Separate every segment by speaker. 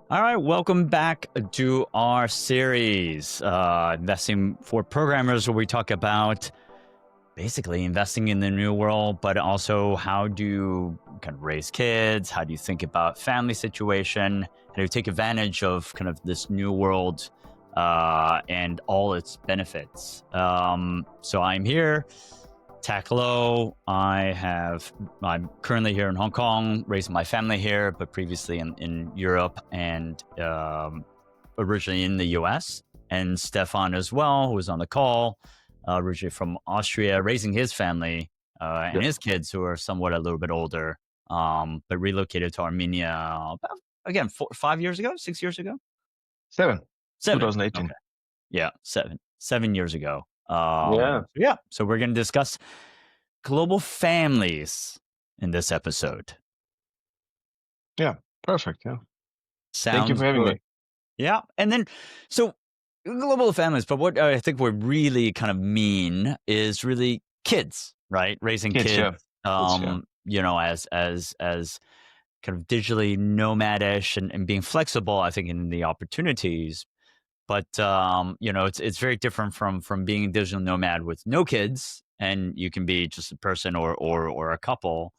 Speaker 1: All right, welcome back to our series, Investing for Programmers, where we talk about basically investing in the new world, but also how do you kind of raise kids? How do you think about family situation? How do you take advantage of kind of this new world and all its benefits? So I'm here. Tak Lo. I'm currently here in Hong Kong, raising my family here, but previously in Europe and originally in the US. And Stefan as well, who was on the call, originally from Austria, raising his family and his kids who are somewhat a little bit older, but relocated to Armenia about, again, 5 years ago, 6 years ago?
Speaker 2: 7.
Speaker 1: 2018. Okay. Yeah, 7 years ago. So we're going to discuss global families in this episode.
Speaker 2: Yeah, perfect. Yeah.
Speaker 1: Sounds
Speaker 2: Thank you for having me.
Speaker 1: Yeah. And then, so global families, but what I think we really kind of mean is really kids, right? Raising kids, you know, as kind of digitally nomadish and being flexible, I think, in the opportunities. But you know, it's very different from being a digital nomad with no kids, and you can be just a person or a couple.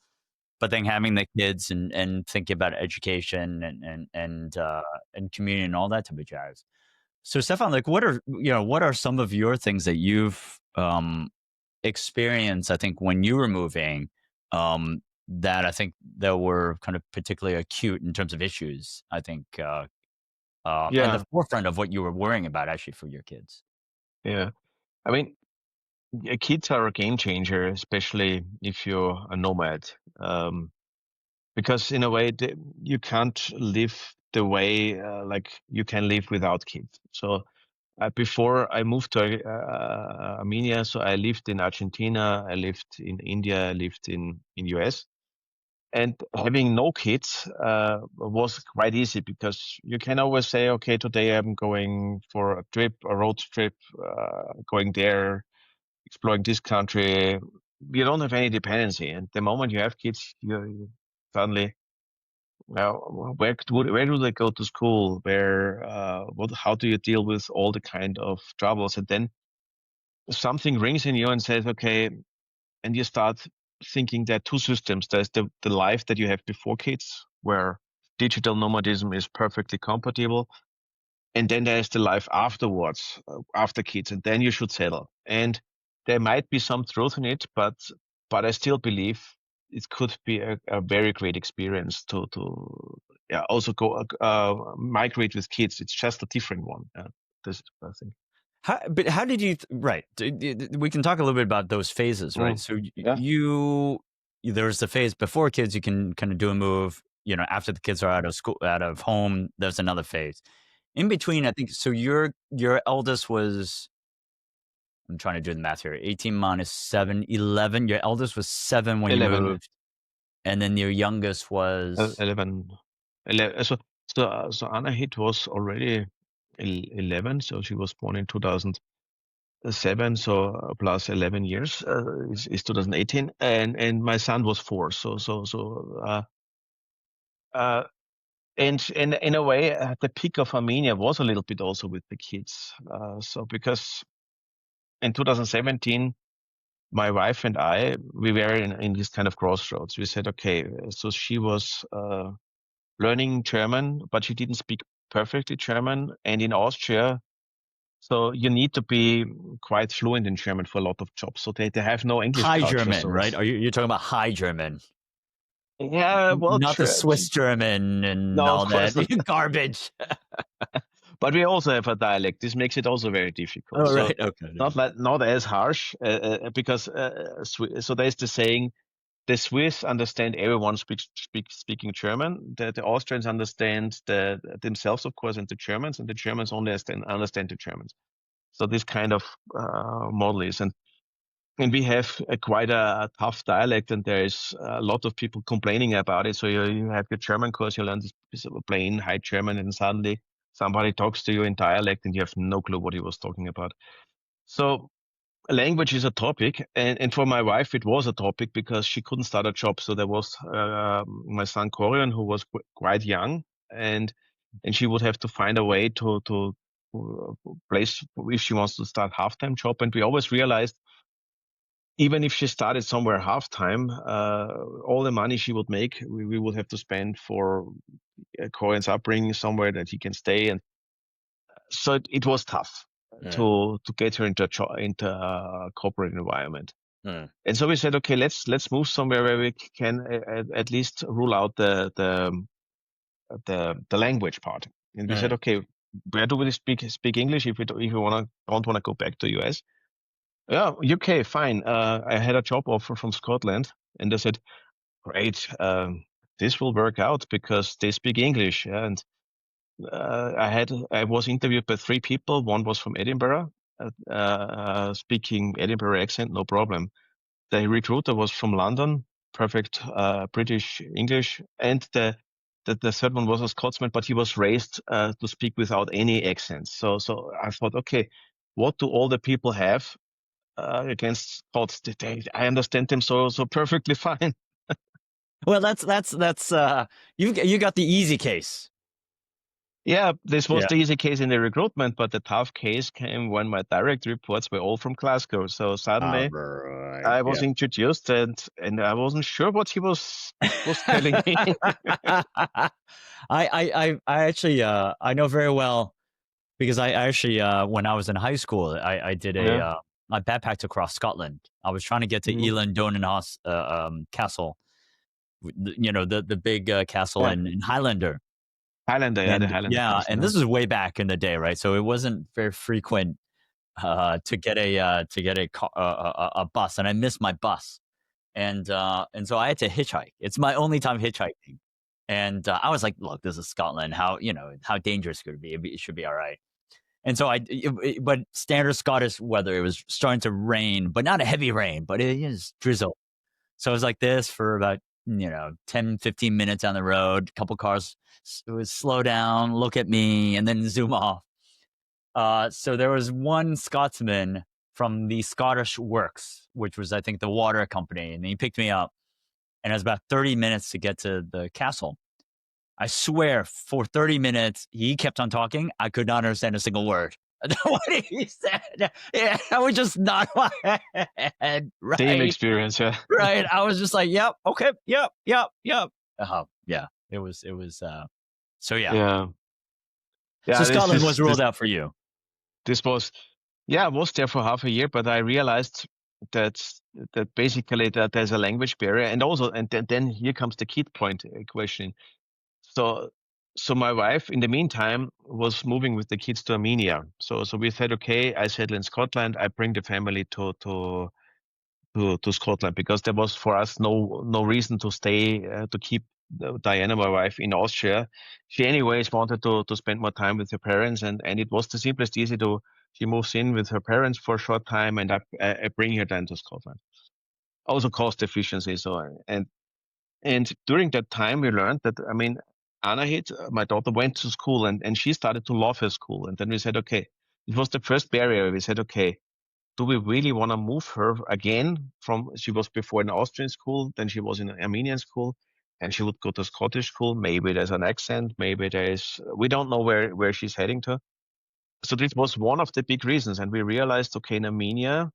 Speaker 1: But then having the kids and thinking about education and community and all that type of jazz. So Stefan, like, what are some of your things that you've experienced? I think when you were moving, that I think that were kind of particularly acute in terms of issues. I think. And the forefront of what you were worrying about actually for your kids.
Speaker 2: Yeah. I mean, kids are a game changer, especially if you're a nomad. Because in a way, you can't live the way like you can live without kids. So before I moved to Armenia, so I lived in Argentina, I lived in India, I lived in US. And having no kids was quite easy because you can always say, okay, today I'm going for a road trip, going there, exploring this country. You don't have any dependency. And the moment you have kids, you suddenly, well, where do they go to school? How do you deal with all the kind of troubles? And then something rings in you and says, okay, and you start thinking there are two systems. There's the life that you have before kids, where digital nomadism is perfectly compatible. And then there's the life afterwards, after kids, and then you should settle. And there might be some truth in it, but I still believe it could be a very great experience to also go migrate with kids. It's just a different one. This I think.
Speaker 1: But how did you? Right, we can talk a little bit about those phases, right? So there's the phase before kids. You can kind of do a move. You know, after the kids are out of school, out of home, there's another phase. In between, I think. So your eldest was. I'm trying to do the math here. 18 minus 7, 11. Your eldest was 7 when
Speaker 2: 11.
Speaker 1: you moved, and then your youngest was
Speaker 2: 11. So Anna Hit was already 11, so she was born in 2007, so plus 11 years is 2018, and my son was 4. And in a way, the peak of Armenia was a little bit also with the kids. So because in 2017, my wife and we were in this kind of crossroads. We said, okay, so she was learning German, but she didn't speak perfectly German. And in Austria, so you need to be quite fluent in German for a lot of jobs. So they have no English
Speaker 1: high
Speaker 2: culture,
Speaker 1: German, right? You're talking about high German?
Speaker 2: Yeah, well,
Speaker 1: not the Swiss German and all that garbage.
Speaker 2: But we also have a dialect. This makes it also very difficult.
Speaker 1: Oh, right. Okay.
Speaker 2: Not as harsh because so there's the saying, the Swiss understand everyone speaking German. The Austrians understand themselves, of course, and the Germans only understand the Germans. So this kind of model is, and we have quite a tough dialect, and there is a lot of people complaining about it. So you have your German course, you learn this plain high German, and suddenly somebody talks to you in dialect, and you have no clue what he was talking about. So language is a topic, and for my wife it was a topic because she couldn't start a job. So there was my son Corian, who was quite young, and and she would have to find a way to place if she wants to start half-time job. And we always realized, even if she started somewhere half-time, all the money she would make, we would have to spend for Cohen's upbringing somewhere that he can stay. And so it was tough
Speaker 1: Mm,
Speaker 2: to get her into a corporate environment.
Speaker 1: mm,
Speaker 2: And so we said, okay, let's move somewhere where we can at least rule out the language part. And we said,
Speaker 1: mm.
Speaker 2: okay, where do we speak English if we don't want to go back to US? Yeah, UK, fine. I had a job offer from Scotland, and they said, great, this will work out because they speak English. Yeah? And I was interviewed by 3 people. One was from Edinburgh, speaking Edinburgh accent, no problem. The recruiter was from London, perfect British English, and the third one was a Scotsman, but he was raised to speak without any accent. So I thought, okay, what do all the people have against Scots? I understand them so perfectly fine.
Speaker 1: Well, that's you got the easy case.
Speaker 2: Yeah, this was
Speaker 1: Yeah.
Speaker 2: the easy case in the recruitment, but the tough case came when my direct reports were all from Glasgow. So suddenly
Speaker 1: Right.
Speaker 2: I was
Speaker 1: Yeah.
Speaker 2: introduced, and I wasn't sure what he was telling me.
Speaker 1: I actually I know very well because I actually when I was in high school I did
Speaker 2: Yeah.
Speaker 1: I backpacked across Scotland. I was trying to get to
Speaker 2: Mhm.
Speaker 1: Elan Donan Castle, you know, the big castle
Speaker 2: Yeah.
Speaker 1: in Highlander.
Speaker 2: Highlander, yeah, the
Speaker 1: And
Speaker 2: Highlander
Speaker 1: yeah,
Speaker 2: Castle.
Speaker 1: and
Speaker 2: Yeah.
Speaker 1: this is way back in the day, right? So it wasn't very frequent to get a bus, and I missed my bus, and so I had to hitchhike. It's my only time hitchhiking, and I was like, "Look, this is Scotland. How how dangerous could it be? It should be all right." And so but standard Scottish weather. It was starting to rain, but not a heavy rain, but it is drizzle. So it was like this for about 10, 15 minutes on the road. A couple cars would slow down, look at me, and then zoom off. So there was one Scotsman from the Scottish Works, which was, I think, the water company, and he picked me up. And it was about 30 minutes to get to the castle. I swear, for 30 minutes, he kept on talking. I could not understand a single word. What he said, yeah, I was just nod my head,
Speaker 2: Same
Speaker 1: right,
Speaker 2: experience, yeah.
Speaker 1: right. I was just like, yep, okay, yep, yep, yep. Yeah, it was. So yeah,
Speaker 2: Yeah.
Speaker 1: so
Speaker 2: Yeah,
Speaker 1: Scotland was ruled out for you.
Speaker 2: this was, yeah, I was there for half a year, but I realized that basically that there's a language barrier, and also, and then here comes the kid point question. So my wife, in the meantime, was moving with the kids to Armenia. So we said, okay, I settle in Scotland. I bring the family to Scotland, because there was for us no reason to stay to keep Diana, my wife, in Austria. She anyways wanted to spend more time with her parents, and it was the simplest easy to. She moves in with her parents for a short time, and I bring her then to Scotland. Also cost efficiency. So and during that time we learned that, I mean, Anahit, my daughter, went to school, and she started to love her school. And then we said, okay, it was the first barrier. We said, okay, do we really want to move her again from, she was before in Austrian school, then she was in an Armenian school, and she would go to Scottish school. Maybe there's an accent, maybe we don't know where she's heading to. So this was one of the big reasons. And we realized, okay, in Armenia,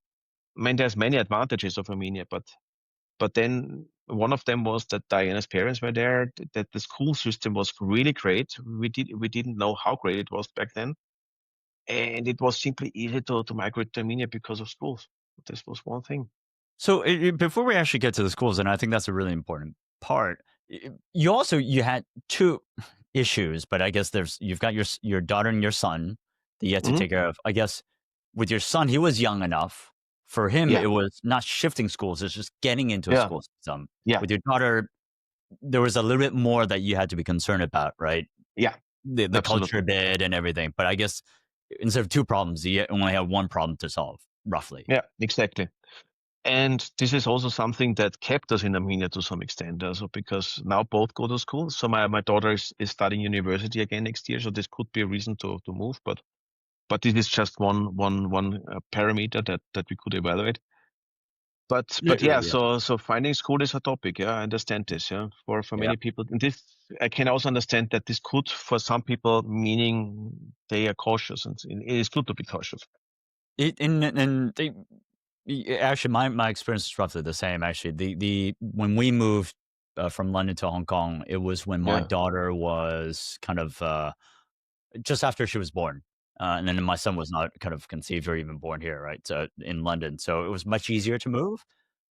Speaker 2: I mean, there's many advantages of Armenia, but then one of them was that Diana's parents were there, that the school system was really great. We didn't know how great it was back then. And it was simply easy to migrate to Armenia because of schools. This was one thing.
Speaker 1: So before we actually get to the schools, and I think that's a really important part, you had two issues, but I guess you've got your daughter and your son that you had to
Speaker 2: Hmm.
Speaker 1: take care of. I guess with your son, he was young enough. For him,
Speaker 2: Yeah,
Speaker 1: it was not shifting schools; it's just getting into a
Speaker 2: yeah,
Speaker 1: school system.
Speaker 2: yeah,
Speaker 1: With your daughter, there was a little bit more that you had to be concerned about, right?
Speaker 2: yeah,
Speaker 1: The culture
Speaker 2: absolutely.
Speaker 1: bit and everything. But I guess instead of two problems, you only have one problem to solve, roughly.
Speaker 2: Yeah, exactly. And this is also something that kept us in Armenia to some extent. Also, because now both go to school. So my daughter is studying university again next year. So this could be a reason to move. But this is just one parameter that we could evaluate. but yeah, so finding school is a topic. Yeah, I understand this. Yeah, for
Speaker 1: Yeah.
Speaker 2: many people, and this I can also understand that this could for some people meaning they are cautious, and it is good to be cautious.
Speaker 1: It and they actually my experience is roughly the same. Actually, the when we moved from London to Hong Kong, it was when my
Speaker 2: Yeah,
Speaker 1: daughter was kind of just after she was born, and then my son was not kind of conceived or even born here, right? So in London, so it was much easier to move.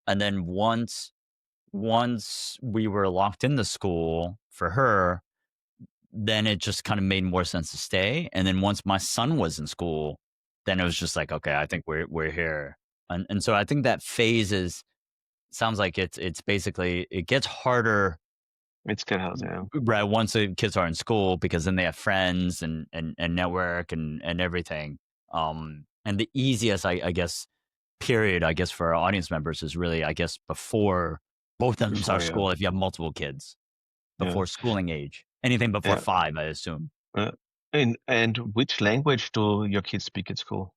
Speaker 1: And then once we were locked in the school for her, then it just kind of made more sense to stay. And then once my son was in school, then it was just like, okay, I think we're here. And so I think that phase is sounds like it's basically it gets harder
Speaker 2: it's good house. Yeah,
Speaker 1: right once the kids are in school because then they have friends and network and everything. And the easiest I guess period I guess for our audience members is really I guess before both of them
Speaker 2: before
Speaker 1: start
Speaker 2: yeah,
Speaker 1: school if you have multiple kids
Speaker 2: yeah,
Speaker 1: before schooling age. Anything before
Speaker 2: yeah.
Speaker 1: 5, I assume.
Speaker 2: And which language do your kids speak at school?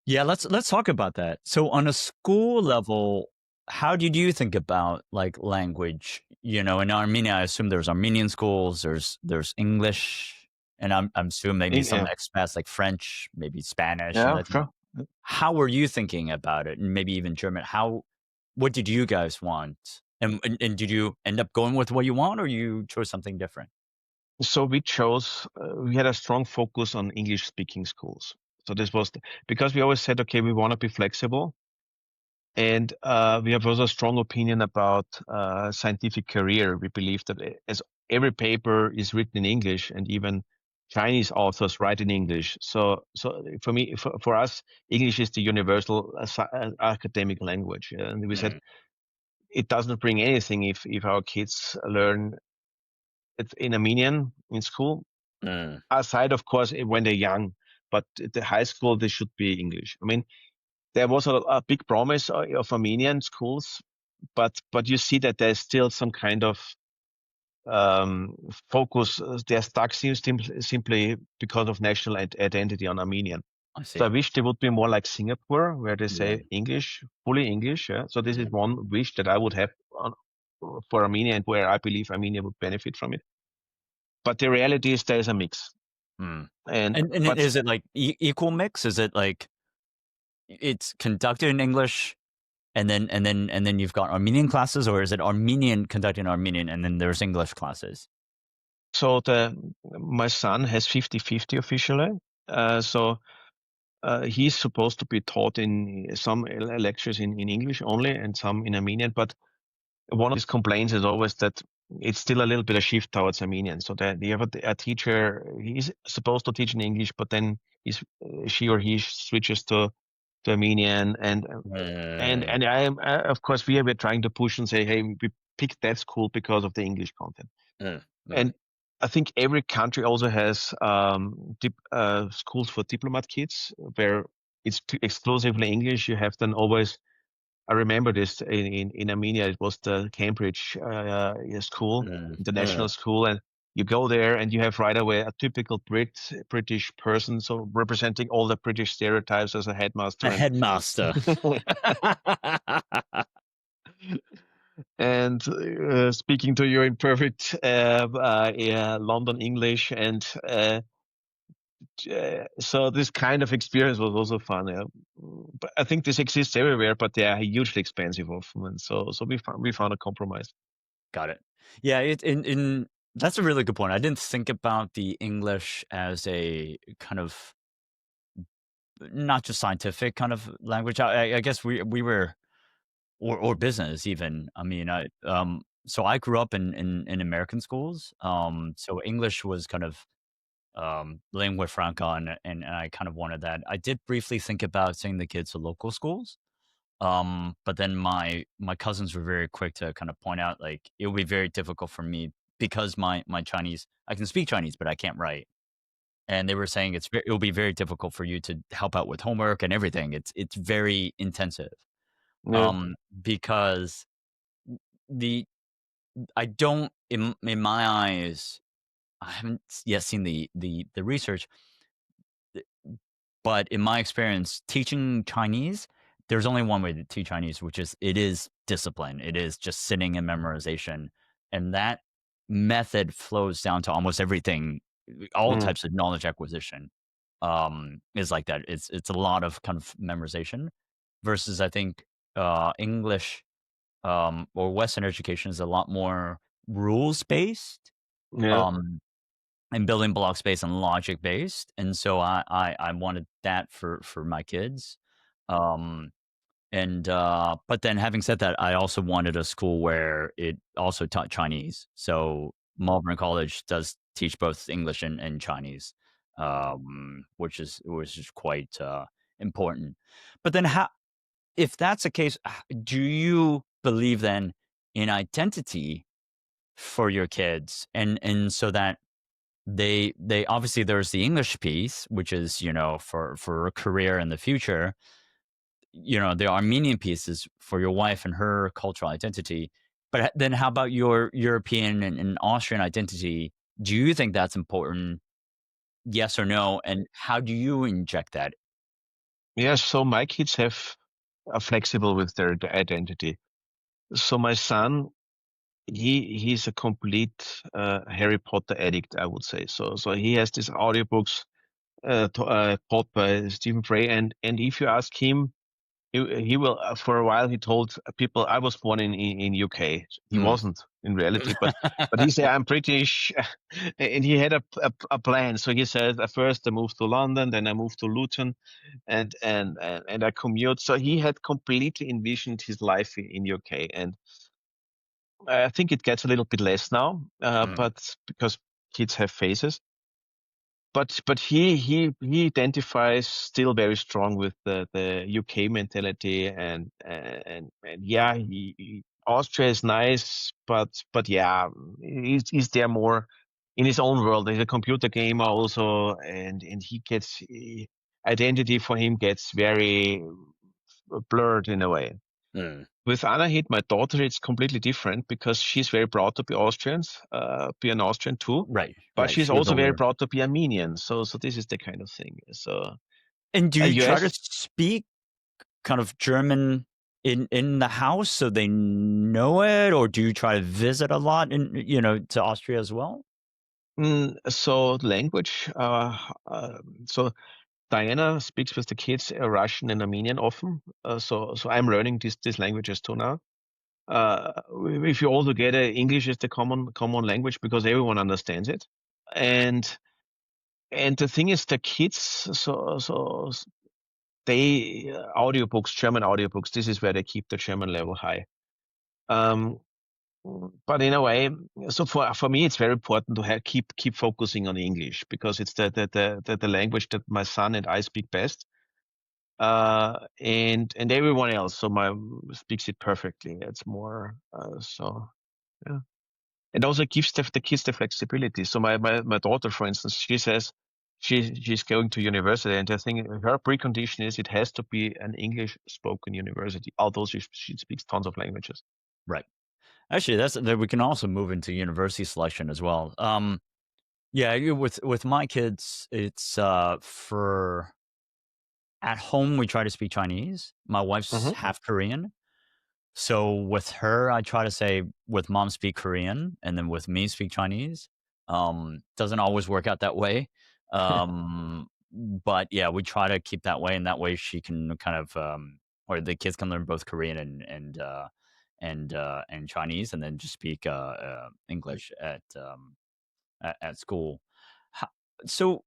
Speaker 1: Yeah, let's talk about that. So on a school level, how did you think about like language? You know, in Armenia, I assume there's Armenian schools, there's English, and I'm assuming maybe some
Speaker 2: Yeah,
Speaker 1: expats like French, maybe Spanish and
Speaker 2: yeah,
Speaker 1: Latin.
Speaker 2: sure.
Speaker 1: How were you thinking about it? And maybe even German. What did you guys want? And did you end up going with what you want or you chose something different?
Speaker 2: So we had a strong focus on English speaking schools. So this was because we always said, okay, we want to be flexible. And we have also a strong opinion about scientific career. We believe that as every paper is written in English and even Chinese authors write in English. So for me, for us, English is the universal academic language. And we said
Speaker 1: Mm,
Speaker 2: it doesn't bring anything if our kids learn it in Armenian in school,
Speaker 1: mm,
Speaker 2: aside, of course, when they're young. But at the high school, they should be English. I mean, there was a big promise of Armenian schools, but you see that there's still some kind of um, focus. They're stuck simply because of national identity on Armenian.
Speaker 1: I
Speaker 2: So I
Speaker 1: see.
Speaker 2: wish they would be more like Singapore, where they
Speaker 1: Yeah.
Speaker 2: say English, fully English. Yeah? So this is
Speaker 1: Mm,
Speaker 2: one wish that I would have for Armenia, and where I believe Armenia would benefit from it. But the reality is there is a mix,
Speaker 1: mm.
Speaker 2: and
Speaker 1: And
Speaker 2: but
Speaker 1: is it like equal mix? Is it like it's conducted in English and then you've got Armenian classes, or is it Armenian conducted in Armenian and then there's English classes?
Speaker 2: so the my son has 50-50 officially. So he's supposed to be taught in some lectures in English only and some in Armenian. But one of his complaints is always that it's still a little bit of shift towards Armenian. So that you have a teacher, he's supposed to teach in English, but then she or he switches to Armenian,
Speaker 1: Mm,
Speaker 2: and I am of course we're trying to push and say, hey, we picked that school because of the English content.
Speaker 1: mm, mm.
Speaker 2: And I think every country also has schools for diplomat kids where it's exclusively English. You have then always, I remember this in Armenia, it was the Cambridge school,
Speaker 1: Mm,
Speaker 2: international
Speaker 1: mm.
Speaker 2: school. And you go there and you have right away a typical British person. So representing all the British stereotypes as a headmaster
Speaker 1: A headmaster.
Speaker 2: and speaking to you in perfect London English. And so this kind of experience was also fun. Yeah. But I think this exists everywhere, but they are hugely expensive often. And so we found a compromise.
Speaker 1: Got it. Yeah, it in that's a really good point. I didn't think about the English as a kind of not just scientific kind of language. I guess we were or business even. I mean, so I grew up in American schools. So English was kind of lingua franca, and I kind of wanted that. I did briefly think about sending the kids to local schools. But then my cousins were very quick to kind of point out like it would be very difficult for me because my Chinese I can speak Chinese, but I can't write. And they were saying it will be very difficult for you to help out with homework and everything. It's very intensive.
Speaker 2: Yeah.
Speaker 1: Because the I don't in my eyes, I haven't yet seen the research, but in my experience, teaching Chinese there's only one way to teach Chinese, which is it is discipline. It is just sitting and memorization. And that method flows down to almost everything, all
Speaker 2: Mm,
Speaker 1: types of knowledge acquisition is like that. It's a lot of kind of memorization versus I think English or Western education is a lot more rules based.
Speaker 2: yeah.
Speaker 1: Um, and building blocks based and logic based. And so I wanted that for my kids. Um, but then having said that, I also wanted a school where it also taught Chinese. So Malvern College does teach both English and Chinese, which is quite important. But then, how if that's the case, do you believe then in identity for your kids, and so that they obviously there's the English piece, which is for a career in the future, the Armenian piece is for your wife and her cultural identity. But then how about your European and Austrian identity? Do you think that's important? Yes or no? And how do you inject that?
Speaker 2: Yeah, so my kids are flexible with their identity. So my son, he's a complete Harry Potter addict, I would say. So he has these audiobooks taught by Stephen Frey, and if you ask him, he will for a while he told people I was born in UK. He
Speaker 1: Mm.
Speaker 2: wasn't in reality, but he said I'm British, and he had a plan. So he said at first I moved to London, then I moved to Luton, and I commute. So he had completely envisioned his life in UK, and I think it gets a little bit less now,
Speaker 1: Mm.
Speaker 2: but because kids have phases. But he identifies still very strong with the UK mentality, and yeah, Austria is nice, but yeah, he's there more in his own world. He's a computer gamer also, and he gets identity for him gets very blurred in a way.
Speaker 1: Mm.
Speaker 2: With Anahit, my daughter, it's completely different because she's very proud to be an Austrian too,
Speaker 1: Right,
Speaker 2: but
Speaker 1: right.
Speaker 2: she's
Speaker 1: She was
Speaker 2: also very
Speaker 1: older.
Speaker 2: proud to be Armenian. So this is the kind of thing. So
Speaker 1: And do you try to
Speaker 2: US,
Speaker 1: speak kind of German in the house so they know it, or do you try to visit a lot to Austria as well?
Speaker 2: so language. So Diana speaks with the kids Russian and Armenian often. So I'm learning these languages too now. If you all together, English is the common language because everyone understands it. And and the thing is, the kids, they audiobooks, German audiobooks. This is where they keep the German level high. Um, but in a way, so for me, it's very important to keep focusing on English because it's the language that my son and I speak best, and everyone else. So my speaks it perfectly. It's more so. Yeah. It also gives the kids the flexibility. So my daughter, for instance, she says she's going to university, and I think her precondition is it has to be an English spoken university, although she speaks tons of languages.
Speaker 1: Right. Actually, that's that we can also move into university selection as well. Yeah, with my kids, it's for at home we try to speak Chinese. My wife's
Speaker 2: Hmm.
Speaker 1: half Korean. So with her, I try to say with mom speak Korean and then with me speak Chinese. Doesn't always work out that way. But yeah, we try to keep that way, and that way she can kind of or the kids can learn both Korean and Chinese, and then just speak English at school. Ho- So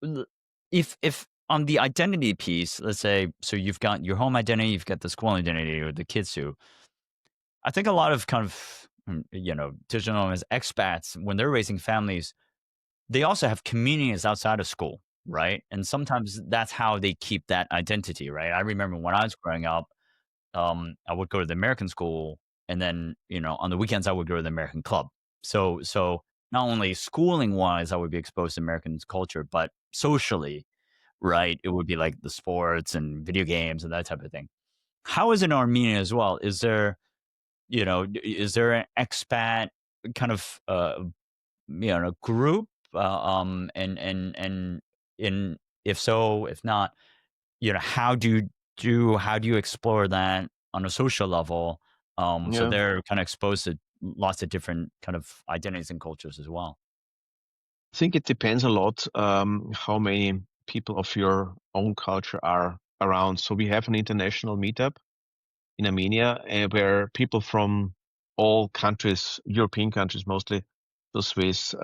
Speaker 1: l- if on the identity piece, let's say, so you've got your home identity, you've got the school identity, or the kids do. I think a lot of kind of digital nomads, expats, when they're raising families, they also have communities outside of school, right? And sometimes that's how they keep that identity, right? I remember when I was growing up, I would go to the American school, and then on the weekends I would go to the American club. So not only schooling wise, I would be exposed to American culture, but socially, right? It would be like the sports and video games and that type of thing. How is it in Armenia as well? Is there an expat kind of group? And in if so, if not, how do you how do you explore that on a social level? So
Speaker 2: Yeah.
Speaker 1: they're kind of exposed to lots of different kind of identities and cultures as well.
Speaker 2: I think it depends a lot how many people of your own culture are around. So we have an international meetup in Armenia where people from all countries, European countries mostly, the Swiss,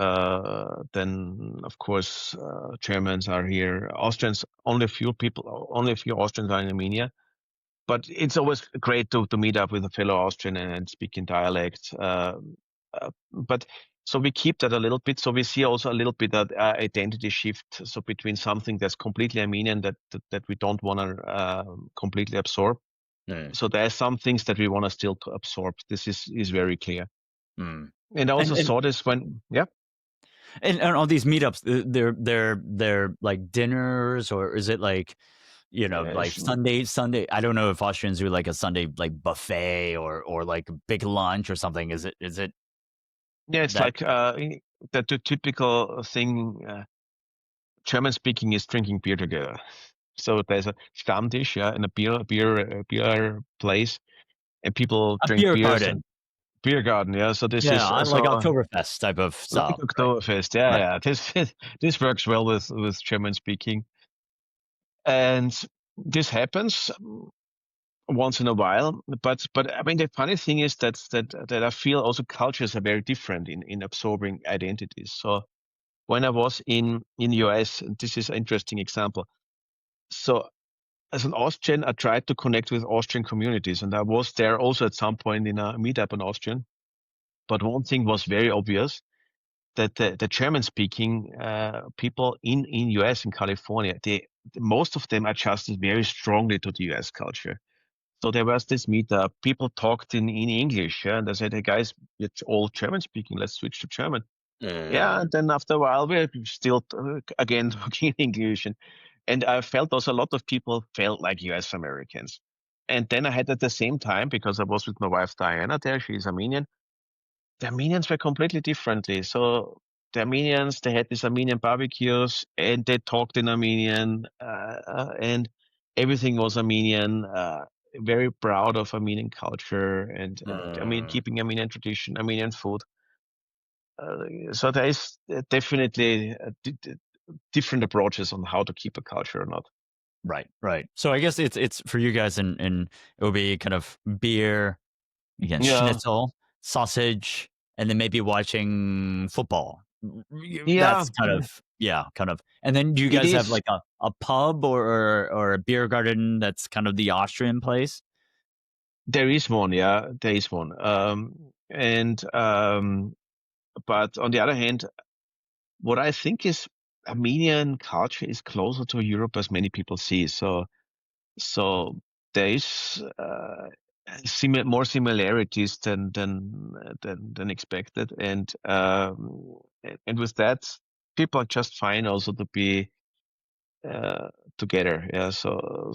Speaker 2: then of course Germans are here, Austrians. Only a few Austrians are in Armenia. But it's always great to meet up with a fellow Austrian and speak in dialect. But so we keep that a little bit. So we see also a little bit that identity shift. So between something that's completely Armenian that we don't want to completely absorb.
Speaker 1: Mm,
Speaker 2: So there are some things that we want to still absorb. This is very clear.
Speaker 1: mm.
Speaker 2: And I
Speaker 1: And
Speaker 2: also
Speaker 1: and
Speaker 2: saw this when, yeah,
Speaker 1: and all these meetups, they're like dinners, or is it like, like
Speaker 2: yes,
Speaker 1: Sunday? I don't know if Austrians do like a Sunday like buffet or like a big lunch or something. Is it
Speaker 2: yeah, it's
Speaker 1: that?
Speaker 2: like the typical thing. German speaking is drinking beer together. So there's a Stammtisch, yeah, in a beer place, and people
Speaker 1: A
Speaker 2: drink
Speaker 1: beer
Speaker 2: beers
Speaker 1: garden.
Speaker 2: and beer garden, yeah. So this
Speaker 1: Yeah,
Speaker 2: is
Speaker 1: I like
Speaker 2: so
Speaker 1: Oktoberfest type of
Speaker 2: like
Speaker 1: style, right?
Speaker 2: Oktoberfest, yeah,
Speaker 1: Right.
Speaker 2: yeah. This works well with German speaking, and this happens once in a while. But I mean, the funny thing is that I feel also cultures are very different in absorbing identities. So when I was in US, and this is an interesting example. So as an Austrian, I tried to connect with Austrian communities, and I was there also at some point in a meetup in Austrian. But one thing was very obvious that the German-speaking people in US and California, most of them adjusted very strongly to the US culture. So there was this meetup. People talked in English, yeah, and I said, "Hey guys, it's all German-speaking. Let's switch to German." Yeah,
Speaker 1: Mm,
Speaker 2: and then after a while, we're still again talking English, and I felt also a lot of people felt like US Americans. And then I had at the same time, because I was with my wife Diana there, she's Armenian, the Armenians were completely differently. So the Armenians, they had these Armenian barbecues and they talked in Armenian, and everything was Armenian, very proud of Armenian culture and I mean,
Speaker 1: mm.
Speaker 2: keeping Armenian tradition, Armenian food. So there is definitely different approaches on how to keep a culture or not.
Speaker 1: Right, right. So I guess it's for you guys, and it will be kind of beer, again,
Speaker 2: Yeah,
Speaker 1: schnitzel, sausage, and then maybe watching football.
Speaker 2: yeah,
Speaker 1: That's kind of, yeah, kind of. And then do you
Speaker 2: it
Speaker 1: guys have
Speaker 2: is.
Speaker 1: like a pub or a beer garden that's kind of the Austrian place?
Speaker 2: There is one, yeah, there is one. And but on the other hand, what I think is Armenian culture is closer to Europe as many people see. So there is more similarities than expected, and with that, people are just fine also to be uh, together. Yeah. So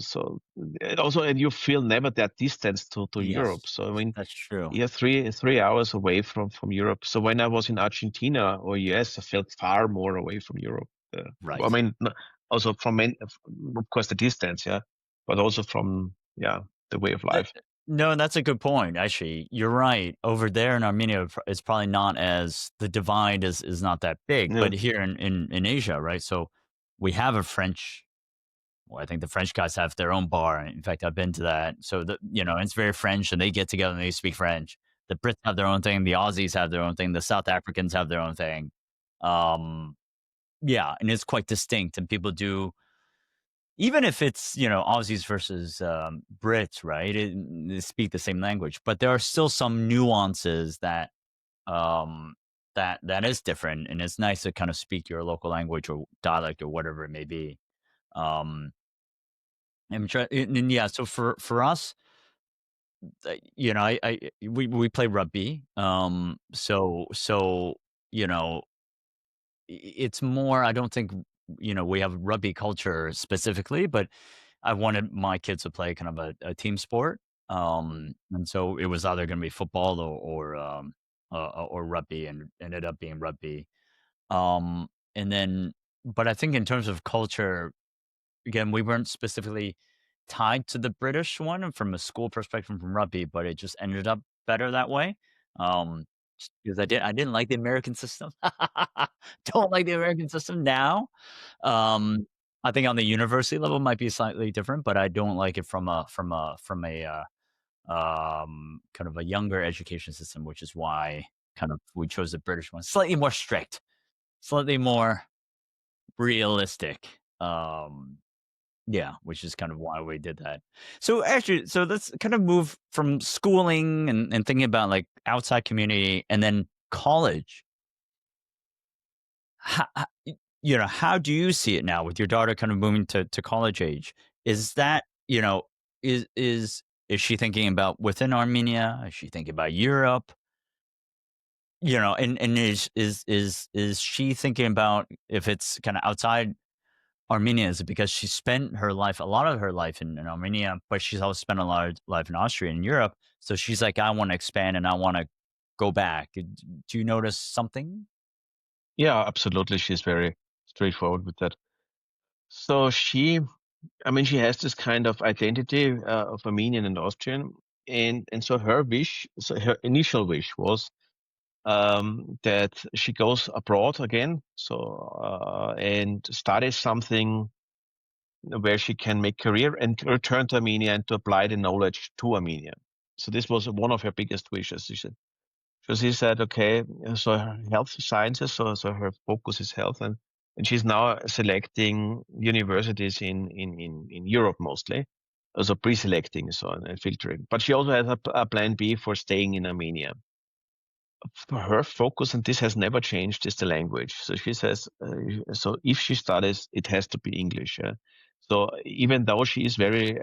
Speaker 2: and also, and you feel never that distance to Europe.
Speaker 1: Yes,
Speaker 2: So I mean,
Speaker 1: that's true.
Speaker 2: you're 3 hours away from Europe. So when I was in Argentina or US, I felt far more away from Europe. I
Speaker 1: Right.
Speaker 2: mean, also of course, the distance, yeah, but also from yeah the way of
Speaker 1: Th-
Speaker 2: life.
Speaker 1: No, that's a good point. Actually, you're right. Over there in Armenia, it's probably not as the divide is not that big.
Speaker 2: Yeah.
Speaker 1: But here in Asia, right? So we have a French. Well, I think the French guys have their own bar. In fact, I've been to that. So it's very French, and they get together and they speak French. The Brits have their own thing. The Aussies have their own thing. The South Africans have their own thing. Um, yeah, and it's quite distinct. And people do, even if it's Aussies versus Brits, right? They speak the same language, but there are still some nuances um, that is different, and it's nice to kind of speak your local language or dialect or whatever it may be. Um, and yeah, so for us, we play rugby. So you know, it's more. I don't think we have rugby culture specifically, but I wanted my kids to play kind of a team sport. And so it was either going to be football or rugby, and ended up being rugby. And then, but I think in terms of culture, again, we weren't specifically. tied to the British one from a school perspective from rugby, but it just ended up better that way. Um, just because I didn't like the American system. Don't like the American system now. Um, I think on the university level might be slightly different, but I don't like it from a kind of a younger education system, which is why kind of we chose the British one. Slightly more strict, slightly more realistic. Yeah, which is kind of why we did that. So actually, so let's kind of move from schooling and thinking about like outside community and then college. How do you see it now with your daughter kind of moving to college age? Is that, is she thinking about within Armenia? Is she thinking about Europe? And is she thinking about if it's kind of outside Armenia? Is it because she spent a lot of her life in Armenia, but she's also spent a lot of life in Austria and Europe. So she's like, I want to expand and I want to go back. Do you notice something?
Speaker 2: Yeah, absolutely. She's very straightforward with that. So I mean, she has this kind of identity of Armenian and Austrian, and so her initial wish was that she goes abroad again, and studies something where she can make career and return to Armenia and to apply the knowledge to Armenia. So this was one of her biggest wishes. She said, okay, so her health sciences, so her focus is health, and she's now selecting universities in Europe mostly, also pre-selecting so and filtering. But she also has a plan B for staying in Armenia. For her focus, and this has never changed, is the language. So she says, so if she studies, it has to be English. Yeah? So even though she is very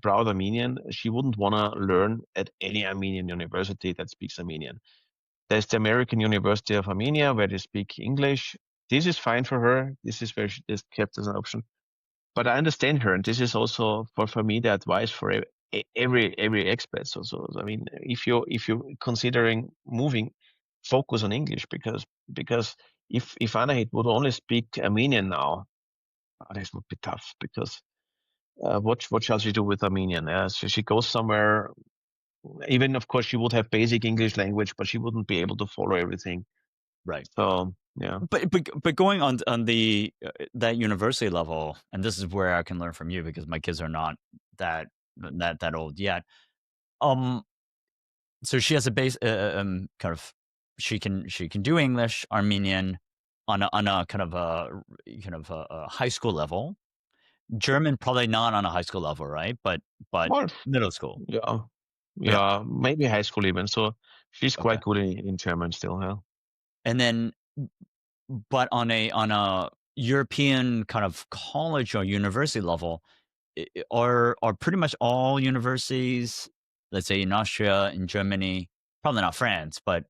Speaker 2: proud Armenian, she wouldn't want to learn at any Armenian university that speaks Armenian. There's the American University of Armenia where they speak English. This is fine for her. This is where she is kept as an option. But I understand her, and this is also for me the advice for every expat. So I mean, if you're considering moving, focus on English because if Anahit would only speak Armenian now, this would be tough because what shall she do with Armenian? So she goes somewhere. Even of course she would have basic English language, but she wouldn't be able to follow everything.
Speaker 1: Right.
Speaker 2: So yeah,
Speaker 1: But going on the that university level, and this is where I can learn from you because my kids are not that that old yet. Um, so she has a base, kind of, she can do English, Armenian, on a kind of a high school level. German probably not on a high school level, right? But
Speaker 2: or
Speaker 1: middle school,
Speaker 2: yeah,
Speaker 1: yeah.
Speaker 2: yeah, maybe high school even. So she's
Speaker 1: Okay,
Speaker 2: quite good in German still. Yeah.
Speaker 1: and then but on a European kind of college or university level, are pretty much all universities, let's say in Austria, in Germany, probably not France, but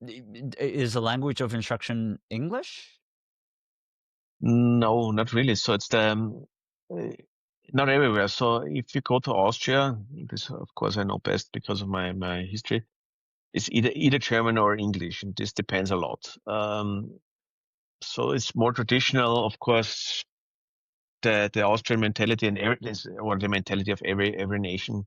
Speaker 1: is the language of instruction English?
Speaker 2: No, not really. So it's uh, not everywhere. So if you go to Austria, this of course I know best because of my history. It's either German or English, and this depends a lot. So it's more traditional, of course. The Austrian mentality or the mentality of every nation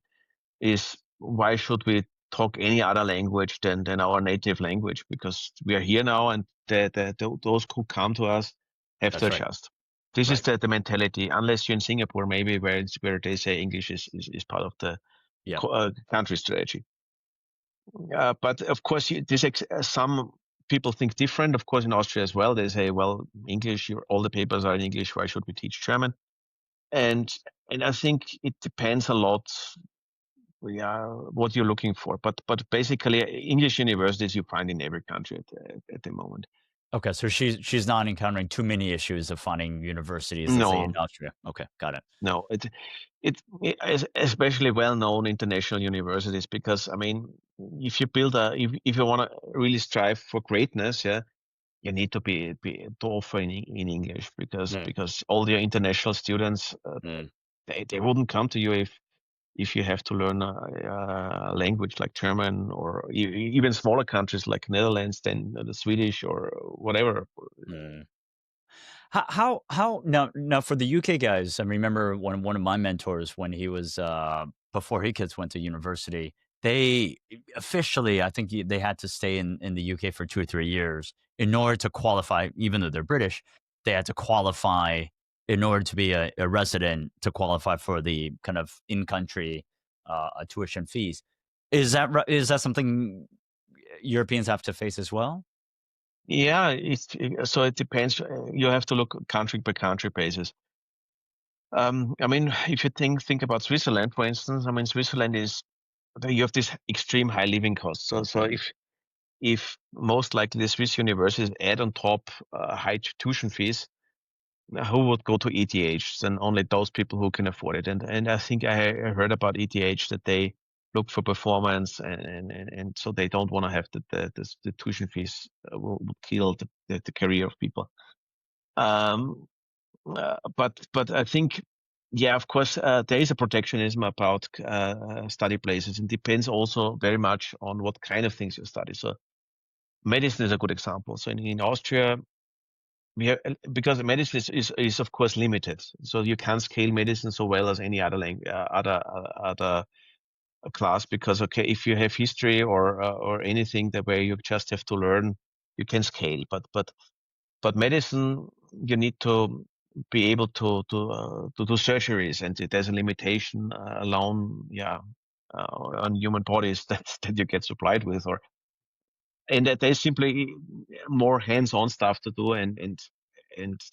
Speaker 2: is why should we talk any other language than our native language? Because we are here now, and those who come to us have to
Speaker 1: That's right.
Speaker 2: adjust. This is
Speaker 1: Right.
Speaker 2: the mentality. Unless you're in Singapore, maybe where they say English is part of the
Speaker 1: Yeah.
Speaker 2: country strategy. But of course, some people think different. Of course, in Austria as well, they say, well, English, all the papers are in English. Why should we teach German? And and I think it depends a lot, yeah, what you're looking for. But basically, English universities you find in every country at the moment.
Speaker 1: Okay, so she's not encountering too many issues of finding universities, let's say in
Speaker 2: No,
Speaker 1: Austria. Okay, got it.
Speaker 2: no, it is especially well known international universities because I mean, if you build if you want to really strive for greatness, yeah, you need to to offer in English
Speaker 1: Mm,
Speaker 2: because all your international students
Speaker 1: mm,
Speaker 2: they wouldn't come to you if you have to learn a language like German or even smaller countries like Netherlands than the Swedish or whatever.
Speaker 1: mm. How now for the UK guys, I remember one of my mentors when he was, before he kids went to university, they officially, I think they had to stay in the UK for 2 or 3 years in order to qualify, even though they're British, they had to qualify in order to be a resident to qualify for the kind of in-country, tuition fees. Is that something Europeans have to face as well?
Speaker 2: Yeah, so it depends. You have to look country by country basis. I mean, if you think about Switzerland, for instance, I mean, Switzerland is you have this extreme high living costs. So if most likely the Swiss universities add on top high tuition fees, who would go to ETH? Then only those people who can afford it. And I think I heard about ETH that they look for performance, and so they don't want to have the tuition fees will kill the career of people. Um, but I think, yeah, of course, there is a protectionism about study places. It depends also very much on what kind of things you study. So medicine is a good example. So in Austria, we have, because medicine is of course limited. So you can't scale medicine so well as any other other class, because okay, if you have history or anything that where you just have to learn, you can scale. But medicine, you need to be able to do surgeries, and there's a limitation alone, yeah, on human bodies that you get supplied with, or and that there's simply more hands-on stuff to do, and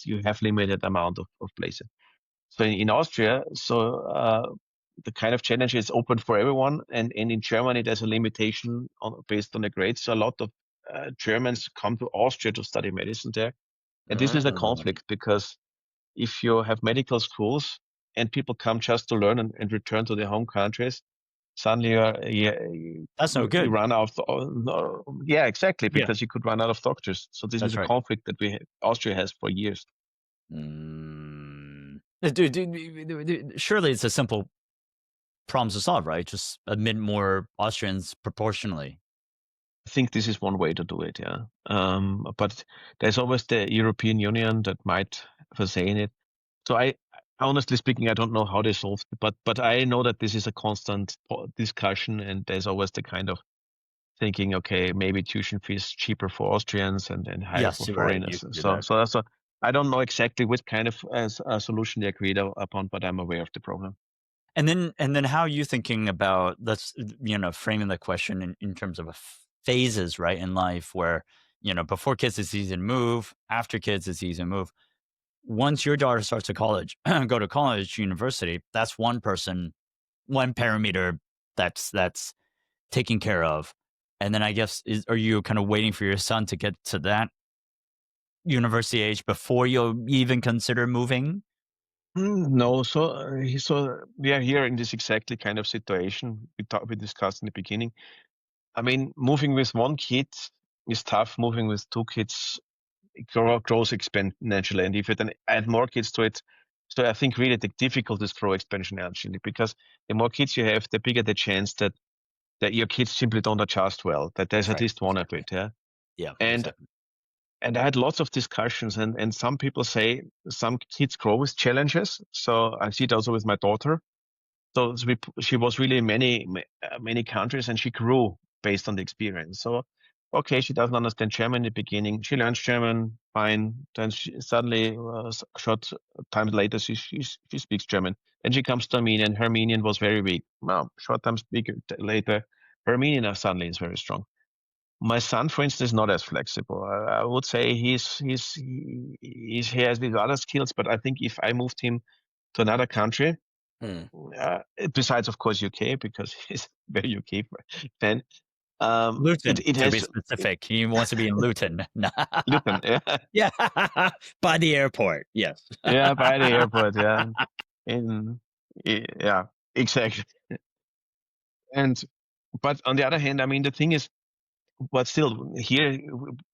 Speaker 2: you have limited amount of places. So in Austria, the kind of challenge is open for everyone, and in Germany there's a limitation based on the grades. So a lot of Germans come to Austria to study medicine there, and this is a
Speaker 1: Mm,
Speaker 2: conflict because if you have medical schools and people come just to learn and return to their home countries, suddenly
Speaker 1: that's no
Speaker 2: you
Speaker 1: good.
Speaker 2: run out of, no, yeah, exactly,
Speaker 1: Yeah,
Speaker 2: because you could run out of doctors. So this is
Speaker 1: that's
Speaker 2: a
Speaker 1: right.
Speaker 2: conflict that Austria has for years.
Speaker 1: Mm. Surely it's a simple problem to solve, right? Just admit more Austrians proportionally.
Speaker 2: I think this is one way to do it, yeah. But there's always the European Union that might have a say in it. So honestly speaking, I don't know how they solved it, but I know that this is a constant discussion, and there's always the kind of thinking, okay, maybe tuition fees cheaper for Austrians and higher for
Speaker 1: Yes, you're right. You
Speaker 2: foreigners.
Speaker 1: can do
Speaker 2: So
Speaker 1: that.
Speaker 2: so that's a, I don't know exactly which kind of solution they agreed upon, but I'm aware of the problem.
Speaker 1: And then how are you thinking about that's framing the question in terms of phases, right, in life where, before kids it's easy to move, after kids it's easy to move. Once your daughter starts to college, go to college, university, that's one person, one parameter that's taken care of. And then I guess are you kind of waiting for your son to get to that university age before you'll even consider moving?
Speaker 2: No, so we are here in this exactly kind of situation we discussed in the beginning. I mean, moving with one kid is tough. Moving with two kids grows exponentially, and if you then add more kids to it, so I think really the difficulties grow exponentially, because the more kids you have, the bigger the chance that your kids simply don't adjust well. That there's
Speaker 1: That's
Speaker 2: at
Speaker 1: right.
Speaker 2: least one of
Speaker 1: Exactly.
Speaker 2: it, yeah.
Speaker 1: Yeah,
Speaker 2: And
Speaker 1: exactly.
Speaker 2: and I had lots of discussions, and some people say some kids grow with challenges. So I see it also with my daughter. So she was really in many countries, and she grew based on the experience. So, okay, she doesn't understand German in the beginning. She learns German, fine. Then suddenly, short time later, she speaks German. Then she comes to Armenia, and her Armenian was very weak. Well, short time later, her Armenian suddenly is very strong. My son, for instance, is not as flexible. I would say he has these other skills, but I think if I moved him to another country,
Speaker 1: Hmm.
Speaker 2: besides of course UK, because he's very UK fan.
Speaker 1: Luton,
Speaker 2: It
Speaker 1: to be
Speaker 2: has
Speaker 1: specific. He wants to be in Luton.
Speaker 2: Luton, yeah,
Speaker 1: Yeah. By the airport. Yes.
Speaker 2: yeah, by the airport, yeah, in yeah, exactly. And but on the other hand, I mean, the thing is, but still here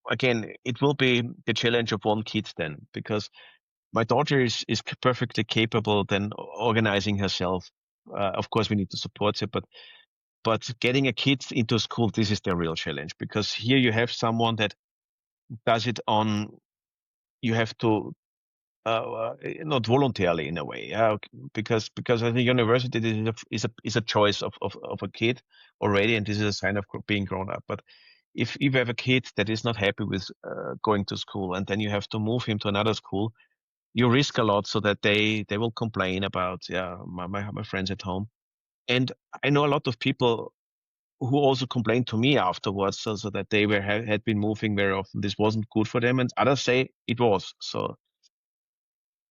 Speaker 2: again, it will be the challenge of one kid then, because my daughter is perfectly capable then organizing herself. Of course, we need to support her, but getting a kid into school, this is the real challenge, because here you have someone that does it on, you have to not voluntarily in a way, yeah, because I think university is a choice of a kid already, and this is a sign of being grown up. But if you have a kid that is not happy with going to school, and then you have to move him to another school, you risk a lot, so that they will complain about, yeah, my friends at home. And I know a lot of people who also complained to me afterwards, so that they had been moving very often. This wasn't good for them, and others say it was. So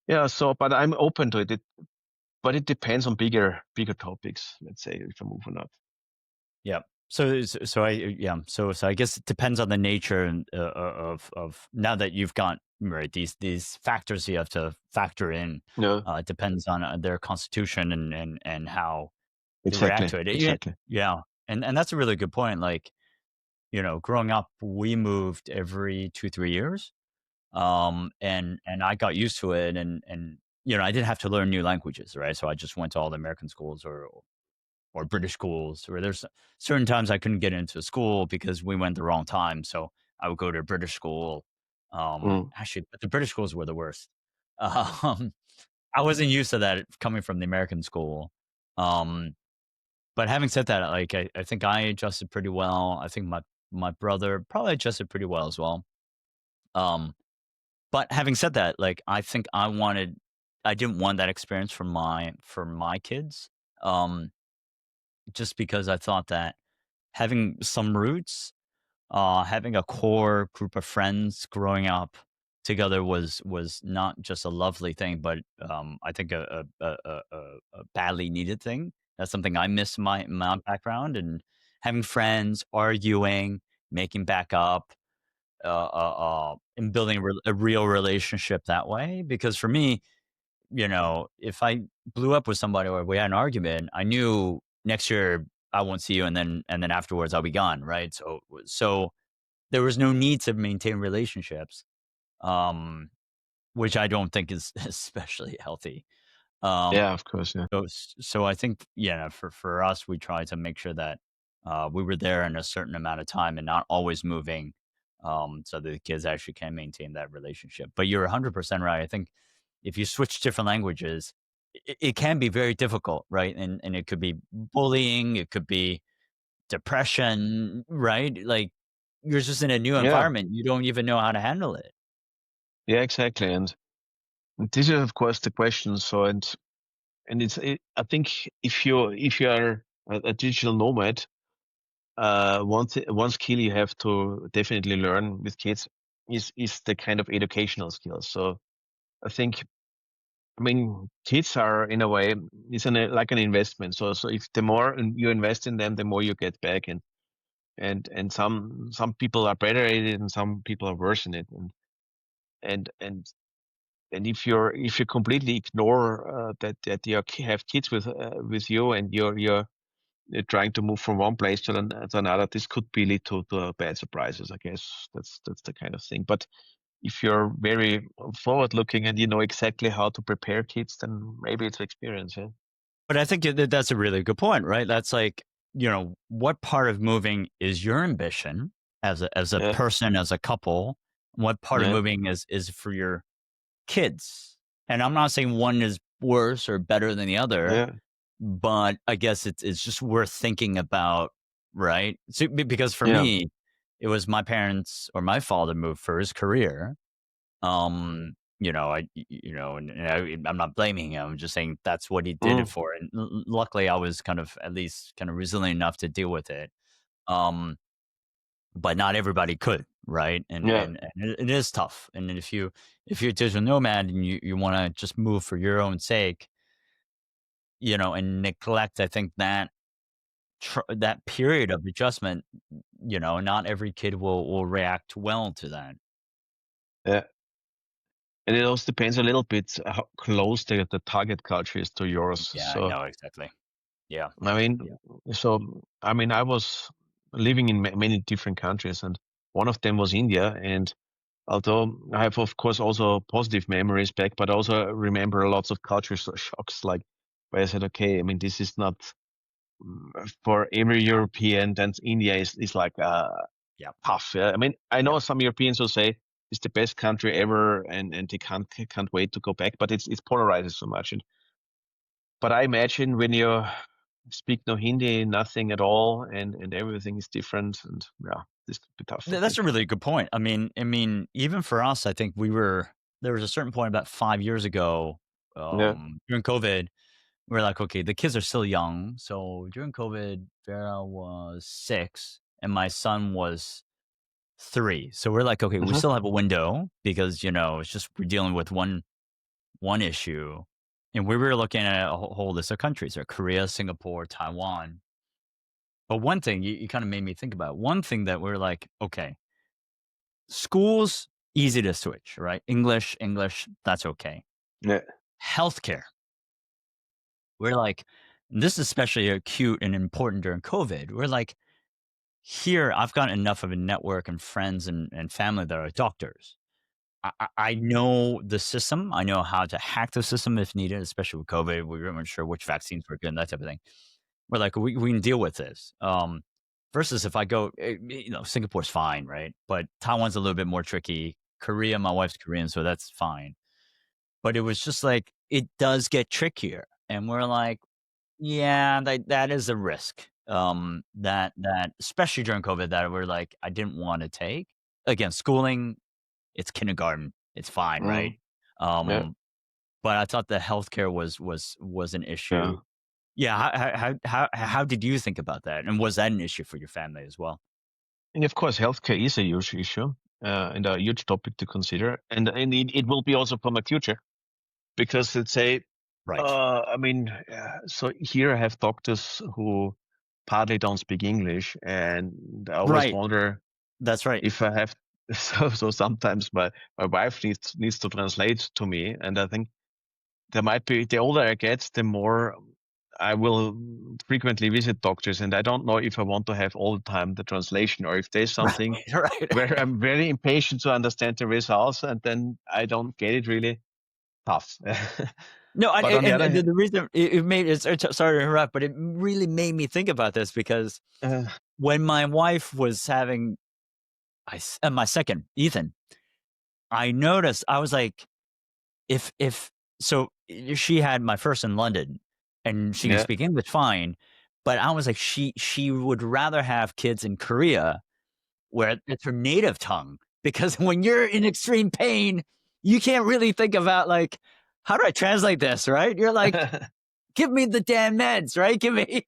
Speaker 2: yeah, but I'm open to it. But it depends on bigger topics. Let's say if I move or not.
Speaker 1: Yeah. So I guess it depends on the nature of now that you've got right these factors you have to factor in.
Speaker 2: No,
Speaker 1: It depends on their constitution and how they react
Speaker 2: exactly,
Speaker 1: to it.
Speaker 2: exactly.
Speaker 1: Yeah, and that's a really good point. Like growing up, we moved every 2-3 years, and I got used to it, and I didn't have to learn new languages, right? So I just went to all the American schools or British schools, where there's certain times I couldn't get into school because we went the wrong time. So I would go to a British school.
Speaker 2: Mm.
Speaker 1: Actually, but the British schools were the worst. Um, I wasn't used to that coming from the American school. Um, but having said that, like I think I adjusted pretty well. I think my brother probably adjusted pretty well as well. Um, but having said that, like I think I didn't want that experience for my kids. Um, just because I thought that having some roots, having a core group of friends growing up together was not just a lovely thing, but I think a badly needed thing. That's something I miss in my background, and having friends, arguing, making back up, and building a real relationship that way. Because for me, if I blew up with somebody or we had an argument, I knew next year I won't see you, and then afterwards I'll be gone, right? So there was no need to maintain relationships, um, which I don't think is especially healthy. Um,
Speaker 2: Yeah, of course. Yeah,
Speaker 1: so I think, yeah, for us, we try to make sure that we were there in a certain amount of time and not always moving, so the kids actually can maintain that relationship. But you're 100% right. I think if you switch different languages, it can be very difficult, right? And it could be bullying, it could be depression, right? Like you're just in a new
Speaker 2: yeah,
Speaker 1: environment, you don't even know how to handle it.
Speaker 2: yeah, exactly. And this is of course the question. So I think if you are a digital nomad, one skill you have to definitely learn with kids is the kind of educational skills. So I think, I mean, kids are in a way, like an investment. So if the more you invest in them, the more you get back. And some people are better at it, and some people are worse in it. And and and if you completely ignore that you have kids with you, and you're trying to move from one place to another, this could be lead to bad surprises. I guess that's the kind of thing. But if you're very forward looking and you know exactly how to prepare kids, then maybe it's experience. Yeah.
Speaker 1: But I think that's a really good point, right? That's like, what part of moving is your ambition as a
Speaker 2: Yeah.
Speaker 1: person, as a couple? What part of
Speaker 2: Yeah.
Speaker 1: moving is for your kids? And I'm not saying one is worse or better than the other,
Speaker 2: Yeah.
Speaker 1: but I guess it's just worth thinking about, right? So, because for
Speaker 2: Yeah.
Speaker 1: me, it was my parents or my father moved for his career. I'm not blaming him. I'm just saying that's what he did it
Speaker 2: Mm.
Speaker 1: for. And luckily, I was kind of at least kind of resilient enough to deal with it. Um, but not everybody could, right? And
Speaker 2: Yeah.
Speaker 1: and, and it is tough. And if you're a digital nomad and you want to just move for your own sake, and neglect, I think that period of adjustment, not every kid will react well to that.
Speaker 2: Yeah. And it also depends a little bit how close the target culture is to yours.
Speaker 1: Yeah, I
Speaker 2: So
Speaker 1: know exactly. Yeah,
Speaker 2: I mean,
Speaker 1: yeah,
Speaker 2: I was living in many different countries, and one of them was India. And although I have, of course, also positive memories back, but also remember lots of culture shocks, like where I said, okay, I mean, this is not for every European. Then India is like
Speaker 1: yeah,
Speaker 2: tough. Yeah? I mean, I
Speaker 1: yeah.
Speaker 2: know some Europeans will say, is the best country ever, and they can't wait to go back. But it's polarizing so much. But I imagine when you speak no Hindi, nothing at all, and everything is different, and yeah, this could be tough, I
Speaker 1: That's a
Speaker 2: think.
Speaker 1: really good point. I mean, even for us, I think there was a certain point about 5 years ago,
Speaker 2: Yeah.
Speaker 1: during COVID, we're like, okay, the kids are still young. So during COVID, Vera was 6 and my son was 3. So we're like, okay, we
Speaker 2: Hmm.
Speaker 1: still have a window because, it's just we're dealing with one issue. And we were looking at a whole list of countries, like Korea, Singapore, Taiwan. But one thing you kind of made me think about, one thing that we're like, okay, schools, easy to switch, right? English, that's okay.
Speaker 2: Yeah.
Speaker 1: Healthcare, we're like, and this is especially acute and important during COVID. We're like, here, I've got enough of a network and friends and family that are doctors. I know the system. I know how to hack the system if needed, especially with COVID. We weren't sure which vaccines were good and that type of thing. We're like, we can deal with this. Versus if I go, Singapore's fine, right? But Taiwan's a little bit more tricky. Korea, my wife's Korean, so that's fine. But it was just like, it does get trickier. And we're like, yeah, that is a risk. That especially during COVID that we're like, I didn't want to take. Again, schooling, it's kindergarten, it's fine, right?
Speaker 2: Mm. Yeah.
Speaker 1: Um, but I thought the healthcare was an
Speaker 2: Yeah.
Speaker 1: issue. Yeah, how did you think about that? And was that an issue for your family as well?
Speaker 2: And of course, healthcare is a huge issue, and a huge topic to consider, and it will be also for my future, because let's say,
Speaker 1: Right.
Speaker 2: I mean, so here I have doctors who partly don't speak English, and I always
Speaker 1: Right.
Speaker 2: wonder
Speaker 1: That's right.
Speaker 2: if I have. So sometimes my wife needs to translate to me, and I think there might be, the older I get, the more I will frequently visit doctors, and I don't know if I want to have all the time the translation, or if there's
Speaker 1: Right,
Speaker 2: something
Speaker 1: right.
Speaker 2: where I'm very impatient to understand the results, and then I don't get it really tough.
Speaker 1: No,
Speaker 2: But on the
Speaker 1: and
Speaker 2: other
Speaker 1: the
Speaker 2: hand,
Speaker 1: the reason it made it sorry to interrupt, but it really made me think about this because
Speaker 2: uh,
Speaker 1: when my wife was having my second, Ethan, I noticed I was like, if so she had my first in London and she can
Speaker 2: yeah.
Speaker 1: speak English fine, but I was like, she would rather have kids in Korea where it's her native tongue because when you're in extreme pain, you can't really think about like, how do I translate this, right? You're like, give me the damn meds, right? Give me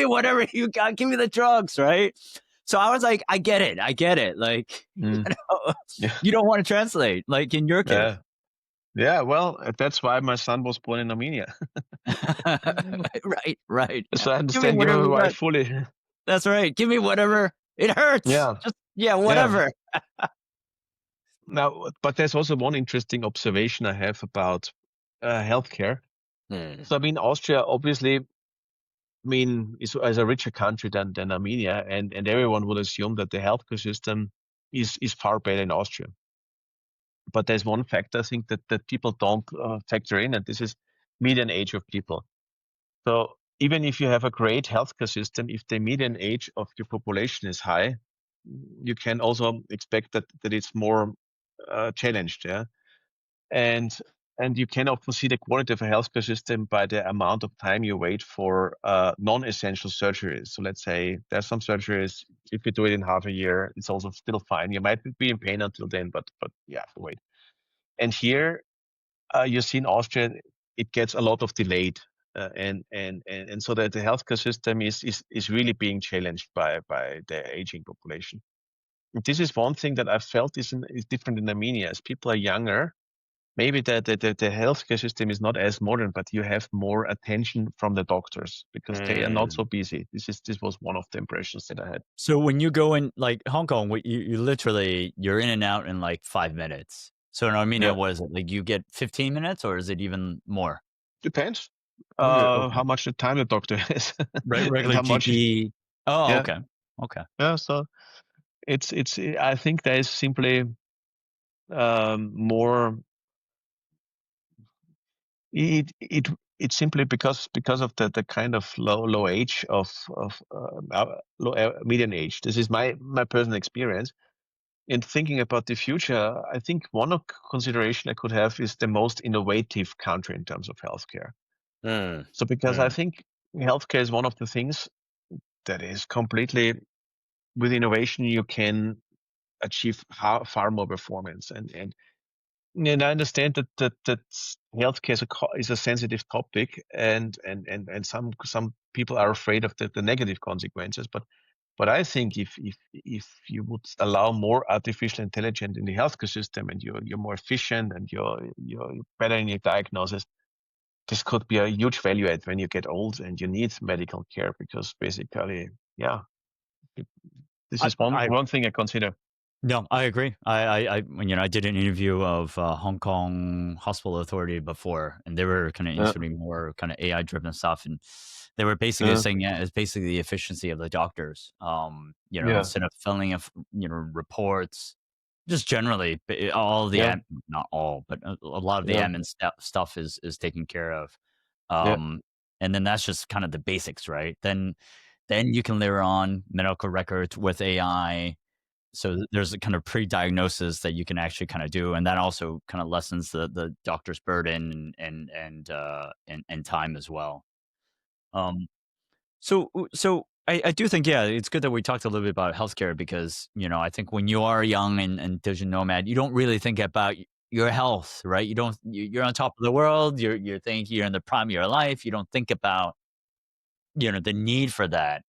Speaker 1: whatever you got. Give me the drugs, right? So I was like, I get it. I get it. Like,
Speaker 2: Mm, yeah,
Speaker 1: you don't want to translate, like in your case.
Speaker 2: yeah, yeah. Well, that's why my son was born in Armenia.
Speaker 1: Right, right.
Speaker 2: So I
Speaker 1: Give me
Speaker 2: understand
Speaker 1: whatever
Speaker 2: your
Speaker 1: you got.
Speaker 2: wife fully.
Speaker 1: That's right. Give me whatever. It hurts.
Speaker 2: Yeah,
Speaker 1: Just, yeah,
Speaker 2: yeah.
Speaker 1: whatever.
Speaker 2: Now, but there's also one interesting observation I have about healthcare.
Speaker 1: Mm.
Speaker 2: So, I mean, Austria obviously, I mean, is a richer country than Armenia, and everyone would assume that the healthcare system is far better in Austria. But there's one factor I think that people don't factor in, and this is median age of people. So even if you have a great healthcare system, if the median age of your population is high, you can also expect that it's more challenged. Yeah. and and you can often see the quality of a healthcare system by the amount of time you wait for non-essential surgeries. So let's say there's some surgeries, if you do it in half a year, it's also still fine. You might be in pain until then, but you have to wait. And here, you see in Austria, it gets a lot of delayed, and so that the healthcare system is really being challenged by the aging population. And this is one thing that I felt is different in Armenia. As people are younger, maybe the healthcare system is not as modern, but you have more attention from the doctors because they are not
Speaker 1: Mm.
Speaker 2: so busy. This was one of the impressions that I had.
Speaker 1: So when you go in like Hong Kong, you literally you're in and out in like 5 minutes. So in Armenia,
Speaker 2: Yeah,
Speaker 1: what is it? Like you get 15 minutes or is it even more?
Speaker 2: depends
Speaker 1: Okay. Okay.
Speaker 2: how much the time the doctor has and
Speaker 1: Regular
Speaker 2: how much.
Speaker 1: GP. Oh,
Speaker 2: Yeah,
Speaker 1: okay. Okay.
Speaker 2: yeah. So it's I think there is simply more. It's simply because of the kind of low age of low median age. This is my personal experience. in thinking about the future, I think one consideration I could have is the most innovative country in terms of healthcare.
Speaker 3: Mm,
Speaker 2: So because I
Speaker 3: mm,
Speaker 2: think healthcare is one of the things that is completely with innovation you can achieve far more performance. And I understand that healthcare is a sensitive topic, and some people are afraid of the negative consequences. But I think if you would allow more artificial intelligence in the healthcare system, and you're more efficient and you're better in your diagnosis, this could be a huge value add when you get old and you need medical care, because basically, yeah, it- this is
Speaker 1: I
Speaker 2: one thing I consider.
Speaker 1: No, I agree. I did an interview of Hong Kong Hospital Authority before, and they were kind of
Speaker 2: Yeah,
Speaker 1: instituting more kind of AI driven stuff, and they were basically
Speaker 2: yeah,
Speaker 1: saying, yeah, it's basically the efficiency of the doctors.
Speaker 2: yeah,
Speaker 1: Instead of filling in, reports, just generally, all the
Speaker 2: yeah,
Speaker 1: not all, but a lot of the
Speaker 2: yeah,
Speaker 1: admin stuff is taken care of.
Speaker 2: yeah,
Speaker 1: Um, and then that's just kind of the basics, right? Then you can layer on medical records with AI, so there's a kind of pre-diagnosis that you can actually kind of do, and that also kind of lessens the doctor's burden and time as well. Um, so I do think, yeah, it's good that we talked a little bit about healthcare, because I think when you are young and digital nomad, you don't really think about your health, right? You don't. You're on top of the world. You're thinking you're in the prime of your life. You don't think about the need for that,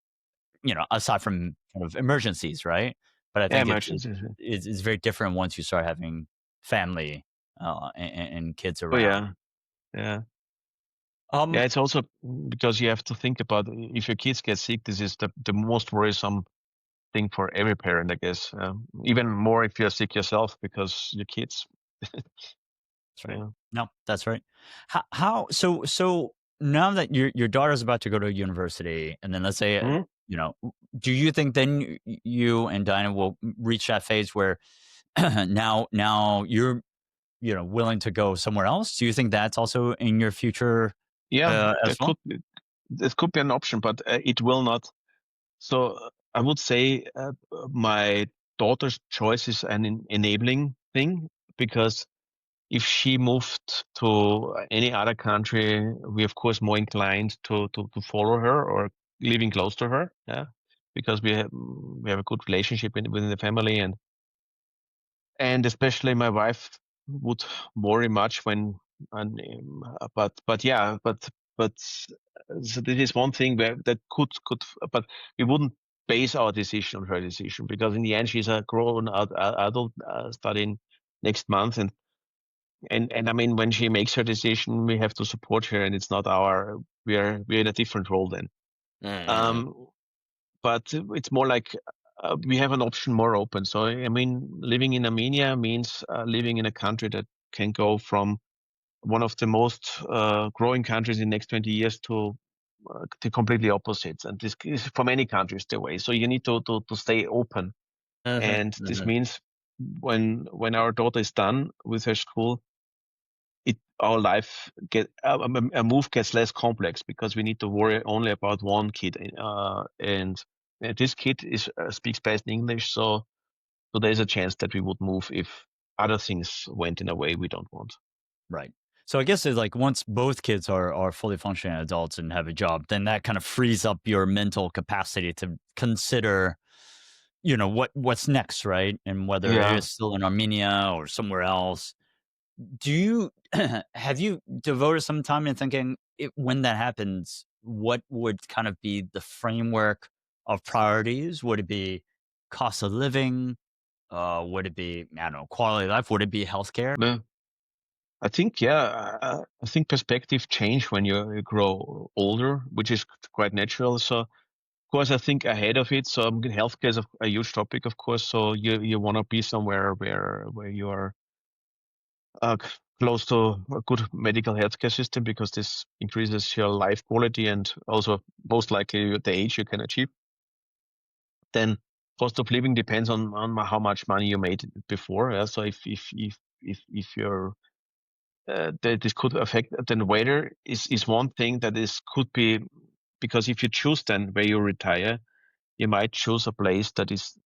Speaker 1: aside from kind of emergencies, right? But I
Speaker 2: yeah.
Speaker 1: think
Speaker 2: Emergencies.
Speaker 1: it's very different once you start having family, and kids
Speaker 2: Oh
Speaker 1: around.
Speaker 2: yeah, yeah.
Speaker 1: Um,
Speaker 2: Yeah, it's also because you have to think about if your kids get sick, this is the most worrisome thing for every parent, I guess. Even more if you're sick yourself because your kids.
Speaker 1: that's right.
Speaker 2: Yeah.
Speaker 1: No, that's right. So now that your daughter's about to go to university, and then let's say,
Speaker 2: Mhm.
Speaker 1: do you think then you and Dinah will reach that phase where now you're willing to go somewhere else? Do you think that's also in your future
Speaker 2: Yeah,
Speaker 1: as well?
Speaker 2: that could be an option, but it will not. So I would say my daughter's choice is an enabling thing, because if she moved to any other country, we of course more inclined to follow her or living close to her. Yeah, because we have a good relationship within the family, and especially my wife would worry much when. And but yeah, but so this is one thing where that could, but we wouldn't base our decision on her decision, because in the end she's a grown adult studying next month, and I mean, when she makes her decision, we have to support her, and it's not our. We're in a different role then.
Speaker 3: mm,
Speaker 2: Um, but it's more like we have an option more open. So I mean, living in Armenia means living in a country that can go from one of the most growing countries in the next 20 years to the completely opposites. And this is for many countries the way. So you need to stay open,
Speaker 3: mhm,
Speaker 2: and this
Speaker 3: mhm,
Speaker 2: means when our daughter is done with her school, our life a move gets less complex, because we need to worry only about one kid, and this kid speaks best English, so there's a chance that we would move if other things went in a way we don't want.
Speaker 1: Right. So I guess it's like once both kids are fully functioning adults and have a job, then that kind of frees up your mental capacity to consider, what's next, right? And whether it
Speaker 2: Yeah,
Speaker 1: is still in Armenia or somewhere else. Do you have you devoted some time in thinking, when that happens, what would kind of be the framework of priorities? Would it be cost of living? Would it be, I don't know, quality of life? Would it be healthcare?
Speaker 2: yeah. I think, yeah, I think perspective change when you grow older, which is quite natural. So of course I think ahead of it. So healthcare is a huge topic, of course. So you want to be somewhere where you are uh, close to a good medical healthcare system, because this increases your life quality and also most likely the age you can achieve. Then cost of living depends on how much money you made before. Yeah? So if you're this could affect, then weather is one thing that is could be, because if you choose then where you retire, you might choose a place that is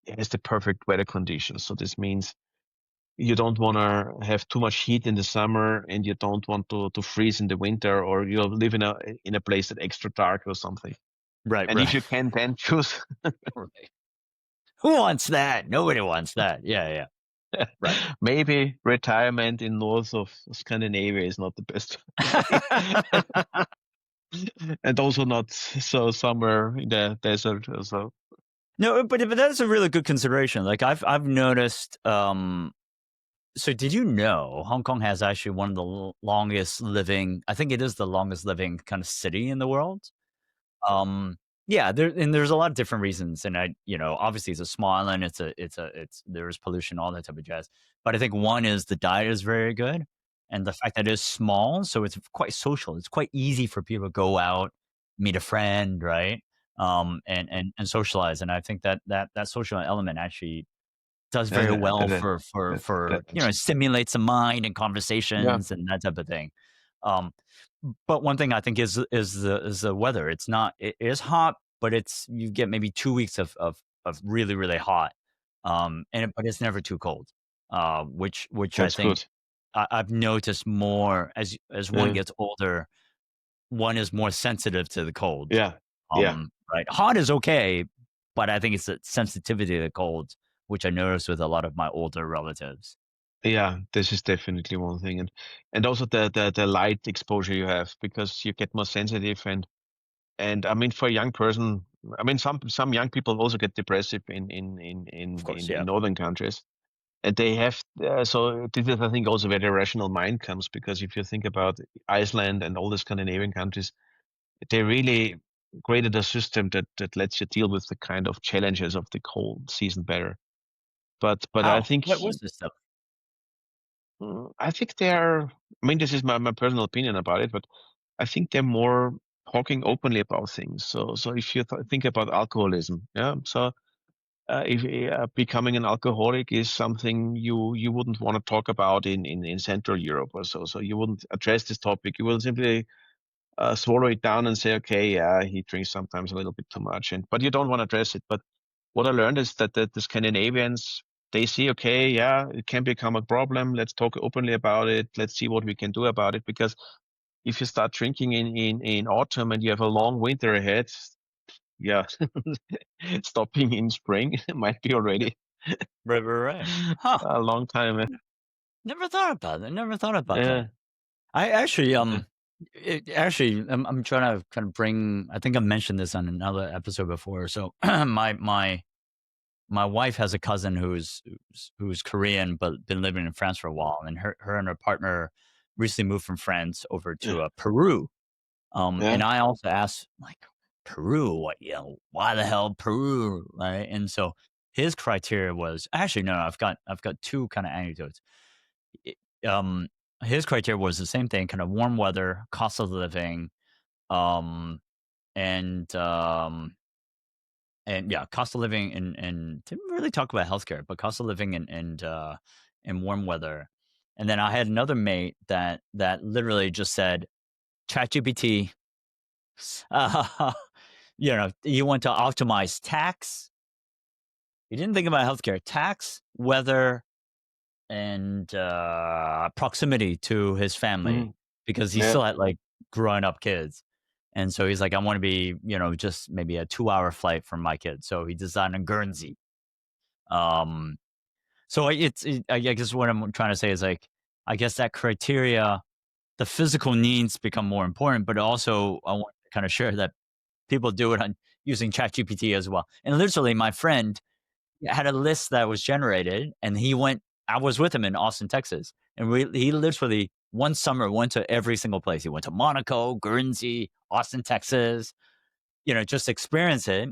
Speaker 2: has the perfect weather conditions. So this means you don't want to have too much heat in the summer, and you don't want to freeze in the winter, or you live in a place that's extra dark or something.
Speaker 1: Right,
Speaker 2: And if
Speaker 1: right.
Speaker 2: you can then choose
Speaker 1: Right. Who wants that? Nobody wants that. Yeah, yeah. Right.
Speaker 2: maybe retirement in north of Scandinavia is not the best. And also not so somewhere in the desert or so.
Speaker 1: No, but that's a really good consideration. Like I've noticed. So did you know Hong Kong has actually one of the longest living? I think it is the longest living kind of city in the world. Yeah, there's a lot of different reasons, and obviously it's a small island. There's pollution, all that type of jazz. But I think one is the diet is very good, and the fact that it is small, so it's quite social. It's quite easy for people to go out, meet a friend, right? And socialize. And I think that social element actually does very
Speaker 2: And,
Speaker 1: well
Speaker 2: and,
Speaker 1: for
Speaker 2: that's,
Speaker 1: stimulates the mind and
Speaker 2: yeah,
Speaker 1: conversations and that type of thing. Um, but one thing I think is the weather. It is hot, but you get maybe 2 weeks of really really hot, but it's never too cold, which I
Speaker 2: that's
Speaker 1: think
Speaker 2: good.
Speaker 1: I've noticed more as one
Speaker 2: Uh,
Speaker 1: gets older. One is more sensitive to the cold.
Speaker 2: yeah, yeah,
Speaker 1: Right. Hot is okay, but I think it's the sensitivity to the cold, which I noticed with a lot of my older relatives.
Speaker 2: yeah. This is definitely one thing, and also the light exposure you have, because you get more sensitive, and I mean, for a young person, I mean, some young people also get depressive
Speaker 1: Of course,
Speaker 2: in
Speaker 1: yeah.
Speaker 2: northern countries. And they have, so this is, I think, also where the rational mind comes, because if you think about Iceland and all the Scandinavian countries, they really created a system that lets you deal with the kind of challenges of the cold season better. But I
Speaker 1: How?
Speaker 2: think
Speaker 1: What was this stuff?
Speaker 2: I think they're. I mean, this is my personal opinion about it, but I think they're more talking openly about things. So if you think about alcoholism, yeah, so if becoming an alcoholic is something you wouldn't want to talk about in Central Europe or so. So you wouldn't address this topic. You will simply swallow it down and say, okay, yeah, he drinks sometimes a little bit too much, but you don't want to address it. But what I learned is that the Scandinavians, they see, okay, yeah, it can become a problem. Let's talk openly about it. Let's see what we can do about it. Because if you start drinking in autumn and you have a long winter ahead, yeah, stopping in spring might be already
Speaker 1: Right, right, right. Huh.
Speaker 2: a long time.
Speaker 1: Never thought about that. Never thought about that.
Speaker 2: Uh,
Speaker 1: I actually,
Speaker 2: uh,
Speaker 1: I'm trying to kind of bring. I think I mentioned this on another episode before. So my wife has a cousin who's Korean but been living in France for a while, and her and her partner recently moved from France over
Speaker 2: yeah,
Speaker 1: to Peru. And
Speaker 2: yeah,
Speaker 1: I also asked, like, Peru, why the hell Peru, right? And so his criteria was actually no, I've got two kind of anecdotes. It- um, his criteria was the same thing, kind of warm weather, cost of living, um, and yeah, cost of living, and didn't really talk about healthcare, but cost of living and warm weather. And then I had another mate that literally just said ChatGPT. Uh, you want to optimize tax. You didn't think about healthcare, tax, weather, and proximity to his family
Speaker 2: mm,
Speaker 1: because he
Speaker 2: yeah,
Speaker 1: still had like growing up kids. And so he's like, I want to be, just maybe a 2 hour flight from my kids. So he designed a Guernsey. Um, so I guess what I'm trying to say is like, I guess that criteria, the physical needs become more important, but also I want to kind of share that people do it on using ChatGPT as well. And literally, my friend had a list that was generated, and he went. I was with him in Austin, Texas, and he literally one summer went to every single place. He went to Monaco, Guernsey, Austin, Texas. Just experience it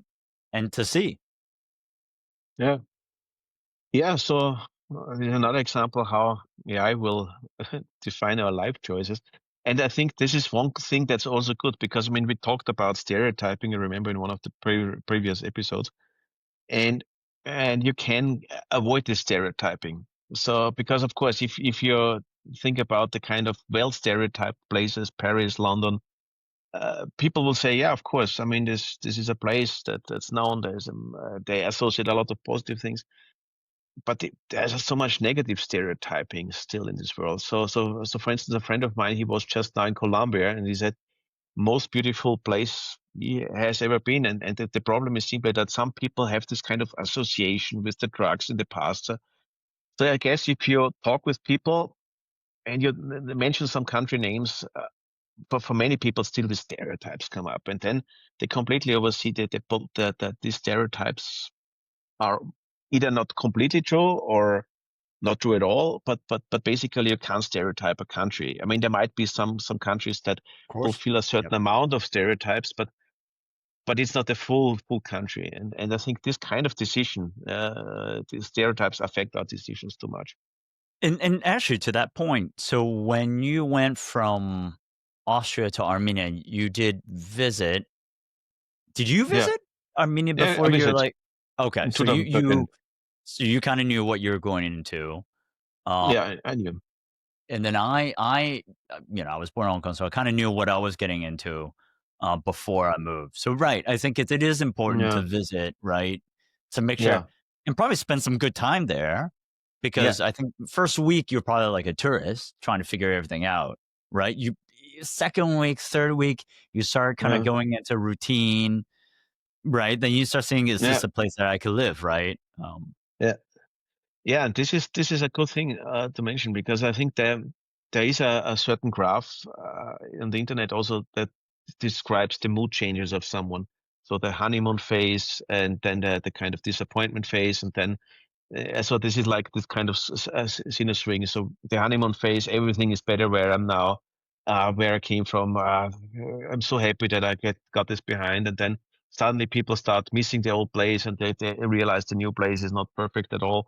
Speaker 1: and to see.
Speaker 2: yeah, yeah. So there's another example how AI will define our life choices. And I think this is one thing that's also good, because I mean, we talked about stereotyping, I remember, in one of the previous episodes, and you can avoid this stereotyping. So because of course, if you think about the kind of well stereotyped places, Paris, London, people will say, yeah, of course. I mean, this is a place that's known. They associate a lot of positive things, but there's so much negative stereotyping still in this world. So for instance, a friend of mine, he was just now in Colombia, and he said most beautiful place he has ever been. And the problem is simply that some people have this kind of association with the drugs in the past. So I guess if you talk with people and you mention some country names, but for many people, still the stereotypes come up, and then they completely oversee that these stereotypes are either not completely true or not true at all. But basically, you can't stereotype a country. I mean, there might be some countries that
Speaker 1: Of course.
Speaker 2: fulfill a certain amount of stereotypes, but it's not a full country. And I think this kind of decision, the stereotypes affect our decisions too much.
Speaker 1: And actually, to that point, so when you went from Austria to Armenia, you did visit. Did you
Speaker 2: Yeah,
Speaker 1: visit Armenia
Speaker 2: yeah, I
Speaker 1: before you're
Speaker 2: visit
Speaker 1: like, okay,
Speaker 2: in
Speaker 1: so you
Speaker 2: 2013.
Speaker 1: so you kind of knew what you were going into. Um,
Speaker 2: Yeah, I knew.
Speaker 1: and then I I was born in Hong Kong, so I kind of knew what I was getting into before I moved. So, right, I think it is important to
Speaker 2: Yeah,
Speaker 1: visit, right, to make sure
Speaker 2: yeah,
Speaker 1: and probably spend some good time there
Speaker 2: yeah,
Speaker 1: because I think first week you're probably like a tourist trying to figure everything out, right? You second week, third week, you start kind of
Speaker 2: yeah,
Speaker 1: going into routine, right? Then you start seeing is
Speaker 2: yeah,
Speaker 1: this a place that I could live, right?
Speaker 2: yeah. Yeah, and this is a good thing to mention, because I think there is a certain graph on the internet also that describes the mood changes of someone. So the honeymoon phase, and then the kind of disappointment phase, and then so this is like this kind of sinus ring. So the honeymoon phase, everything is better where I'm now, where I came from. I'm so happy that I got this behind, and then suddenly people start missing the old place, and they realize the new place is not perfect at all.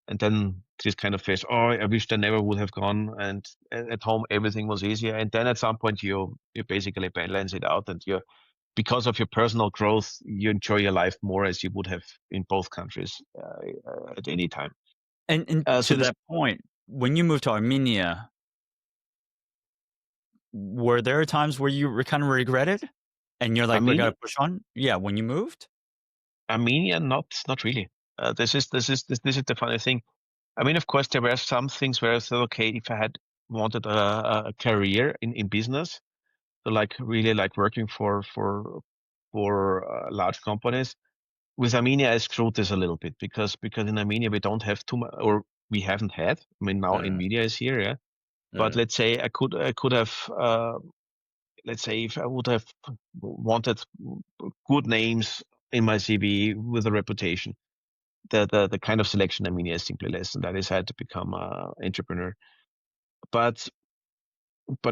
Speaker 2: And then this kind of phase, oh, I wish I never would have gone. And at home everything was easier. And then at some point you basically balance it out, and you, because of your personal growth, you enjoy your life more as you would have in both countries at any time.
Speaker 1: And
Speaker 2: So
Speaker 1: to
Speaker 2: this,
Speaker 1: that point, when you moved to Armenia, were there times where you kind of regretted? And you're like, "We gotta
Speaker 2: Armenia,
Speaker 1: push on?" Yeah, when you moved?
Speaker 2: Armenia, not really. This is the funny thing. I mean, of course, there were some things where I thought, okay, if I had wanted a career in business, so like really like working for large companies. With Armenia, I screwed this a little bit, because in Armenia we don't have too much, or we haven't had. I mean, now
Speaker 3: Mm,
Speaker 2: Nvidia is here, yeah. But
Speaker 3: mm,
Speaker 2: let's say I could have, let's say if I would have wanted good names in my CV with a reputation, the kind of selection Armenia is simply less, and I decided to become an entrepreneur. But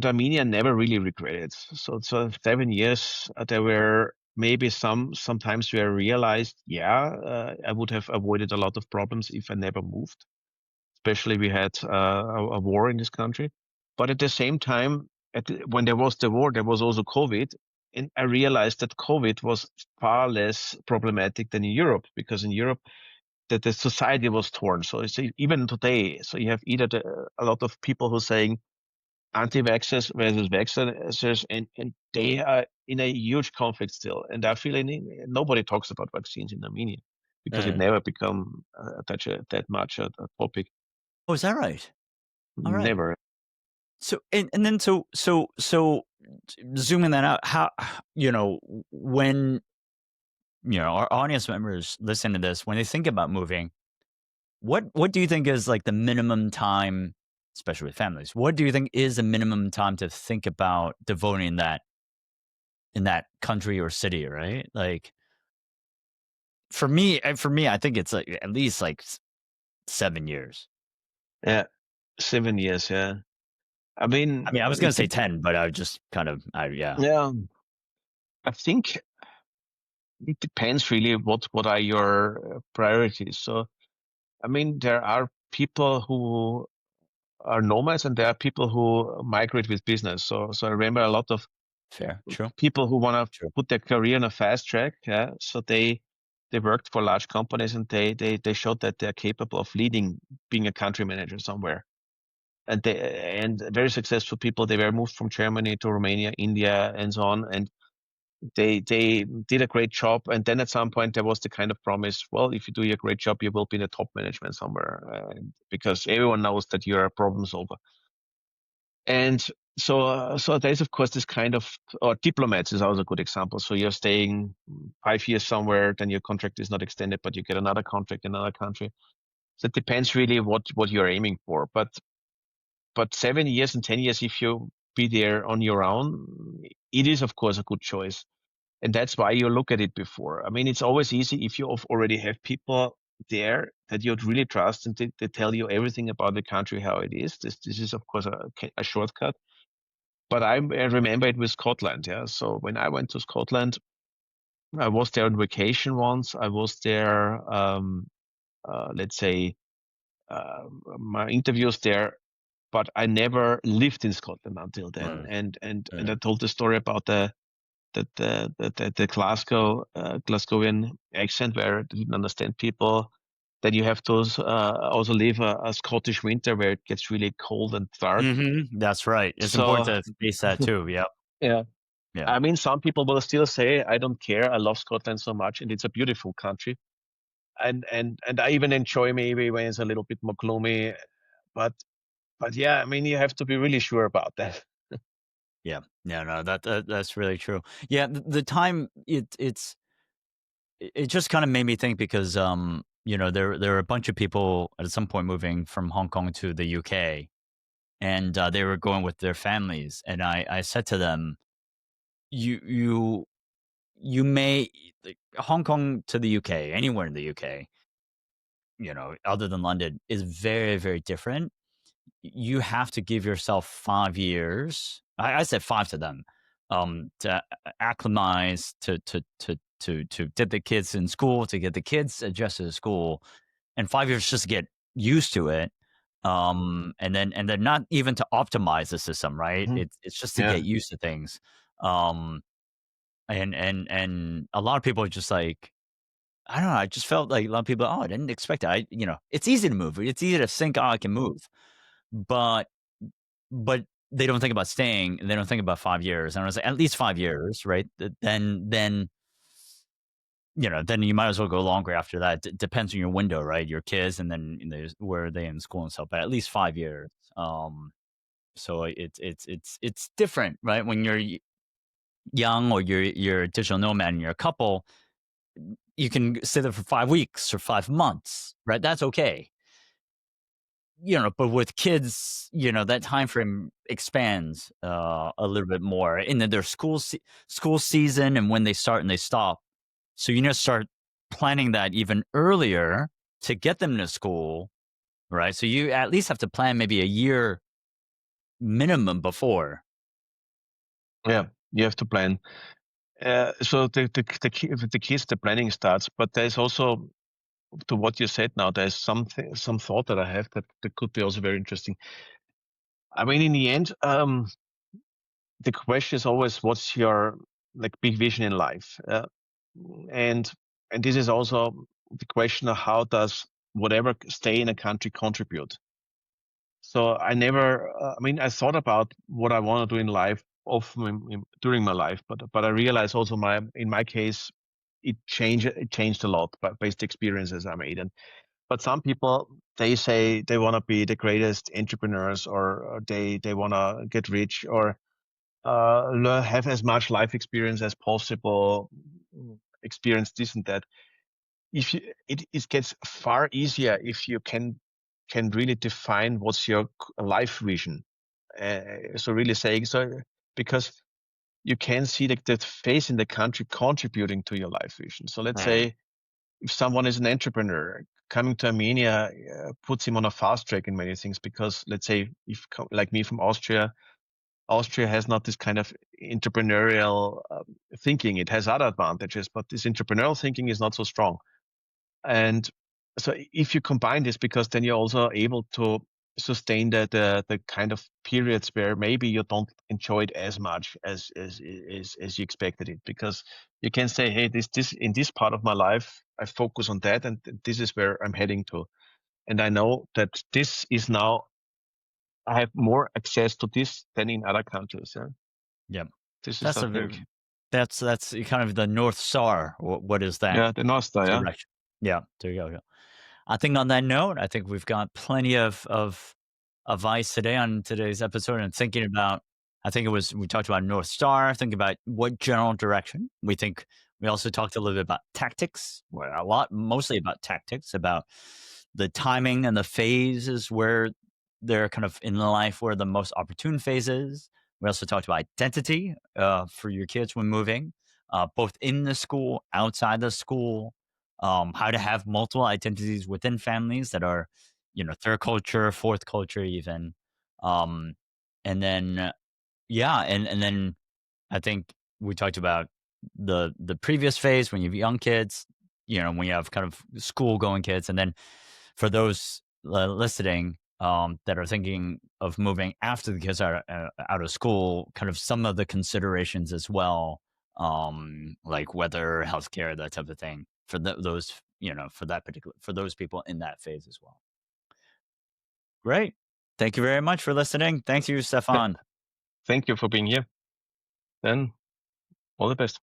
Speaker 2: Armenia never really regretted. So 7 years, there were maybe sometimes where I realized, yeah, I would have avoided a lot of problems if I never moved. Especially we had a war in this country, but at the same time, when there was the war, there was also COVID, and I realized that COVID was far less problematic than in Europe, because in Europe that the society was torn. So it's even today, so you have either a lot of people who are saying anti-vaxxers versus vaxxers, and they are in a huge conflict still. And I feel nobody talks about vaccines in Armenia, because it
Speaker 3: mm.
Speaker 2: never become that much a topic.
Speaker 1: Oh, is that right? Alright.
Speaker 2: Never.
Speaker 1: So and then so zooming that out, how when, our audience members listen to this, when they think about moving, what do you think is, like, the minimum time, especially with families, what do you think is the minimum time to think about devoting that in that country or city, right? Like, for me, I think it's, like, at least, like, 7 years.
Speaker 2: Yeah, 7 years. Yeah, I
Speaker 1: I
Speaker 2: mean,
Speaker 1: mean, I was gonna say 10, but I just kind of yeah.
Speaker 2: yeah. I think it depends really what are your priorities. So I mean, there are people who are nomads, and there are people who migrate with business. So I remember a lot of
Speaker 1: Fair. True.
Speaker 2: people who want to
Speaker 1: True.
Speaker 2: put their career on a fast track. Yeah, so they worked for large companies, and they showed that they're capable of leading, being a country manager somewhere. and very successful people. They were moved from Germany to Romania, India, and so on, and they did a great job. And then at some point there was the kind of promise, well, if you do a great job, you will be in the top management somewhere, because everyone knows that you're a problem solver. And so there's of course this kind of, or diplomats is also a good example. So you're staying 5 years somewhere, then your contract is not extended, but you get another contract in another country. So it depends really what you're aiming for. But 7 years and 10 years, if you be there on your own, it is of course a good choice. And that's why you look at it before. I mean, it's always easy if you already have people there that you really trust and they tell you everything about the country, how it is. This is of course a shortcut. But I remember it with Scotland. Yeah. So when I went to Scotland, I was there on vacation once. I was there, let's say, my interviews there, but I never lived in Scotland until then. And I told the story about the Glasgowian accent where I didn't understand people. Then you have to also live a Scottish winter where it gets really cold and dark.
Speaker 1: That's right. It's
Speaker 2: So-
Speaker 1: important to face that too. Yeah.
Speaker 2: Yeah.
Speaker 1: Yeah.
Speaker 2: I mean, some people will still say, I don't care. I love Scotland so much and it's a beautiful country. And I even enjoy maybe when it's a little bit more gloomy. But yeah, I mean, you have to be really sure about that.
Speaker 1: Yeah. No, that's really true. Yeah. The time it just kind of made me think because, there were a bunch of people at some point moving from Hong Kong to the UK, and they were going with their families. And I said to them, you may, like, Hong Kong to the UK, anywhere in the UK, other than London, is very, very different. You have to give yourself 5 years. I said 5 to them, to acclimatize, to get the kids in school, to get the kids adjusted to school, and 5 years just to get used to it. And then not even to optimize the system, right?
Speaker 2: Mhm.
Speaker 1: It's just to
Speaker 2: Yeah.
Speaker 1: get used to things. And a lot of people are just like, I don't know. I just felt like a lot of people, I didn't expect it. It's easy to move. It's easy to think, I can move, but they don't think about staying. They don't think about 5 years. And I was like, at least 5 years, right? Then you might as well go longer after that. Depends on your window, right? Your kids, and then where are they in school and stuff. But at least 5 years. So it's different, right? When you're young, or you're a digital nomad and you're a couple, you can stay there for 5 weeks or 5 months, right? That's okay. But with kids, that time frame expands a little bit more in their school season, and when they start and they stop. So you need to start planning that even earlier to get them to school, right? So you at least have to plan maybe a year minimum before.
Speaker 2: Yeah, you have to plan. So the kids, the planning starts, but there's also, to what you said now, there's some thought that I have that could be also very interesting. I mean, in the end, the question is always, what's your big vision in life? And this is also the question of how does whatever stay in a country contribute? So I never, I mean, I thought about what I want to do in life during my life, but I realized also in my case, it changed a lot based experiences I made. But some people, they say they want to be the greatest entrepreneurs, or they want to get rich, or have as much life experience as possible, experience this and that. If you, it gets far easier if you can really define what's your life vision. So really saying, because you can see that face in the country contributing to your life vision. So let's say if someone is an entrepreneur, coming to Armenia puts him on a fast track in many things, because let's say if like me from Austria has not this kind of entrepreneurial thinking. It has other advantages, but this entrepreneurial thinking is not so strong. And so if you combine this, because then you're also able to sustain the kind of periods where maybe you don't enjoy it as much as you expected it, because you can say, hey, this in this part of my life, I focus on that, and this is where I'm heading to. And I know that this is now I have more access to this than in other countries. Yeah.
Speaker 1: Yep.
Speaker 2: This is,
Speaker 1: That's
Speaker 2: I
Speaker 1: a
Speaker 2: think,
Speaker 1: that's kind of the North Star. What is that
Speaker 2: yeah, the North Star. Yeah.
Speaker 1: direction? Yeah, there you go. I think on that note, I think we've got plenty of advice today on today's episode and thinking about. I think we talked about North Star, think about what general direction we think. We also talked a little bit about tactics, well, a lot, mostly about tactics, about the timing and the phases where they're kind of in life where the most opportune phase is. We also talked about identity for your kids when moving, both in the school, outside the school, how to have multiple identities within families that are, third culture, fourth culture, even. Um, and then, yeah, and then I think we talked about the previous phase when you have young kids, when you have kind of school going kids, and then for those listening that are thinking of moving after the kids are out of school, kind of some of the considerations as well, like weather, healthcare, that type of thing for those, for those people in that phase as well. Great. Thank you very much for listening. Thank you,
Speaker 2: Th-
Speaker 1: Stefan.
Speaker 2: Thank you for being here. Then all the best.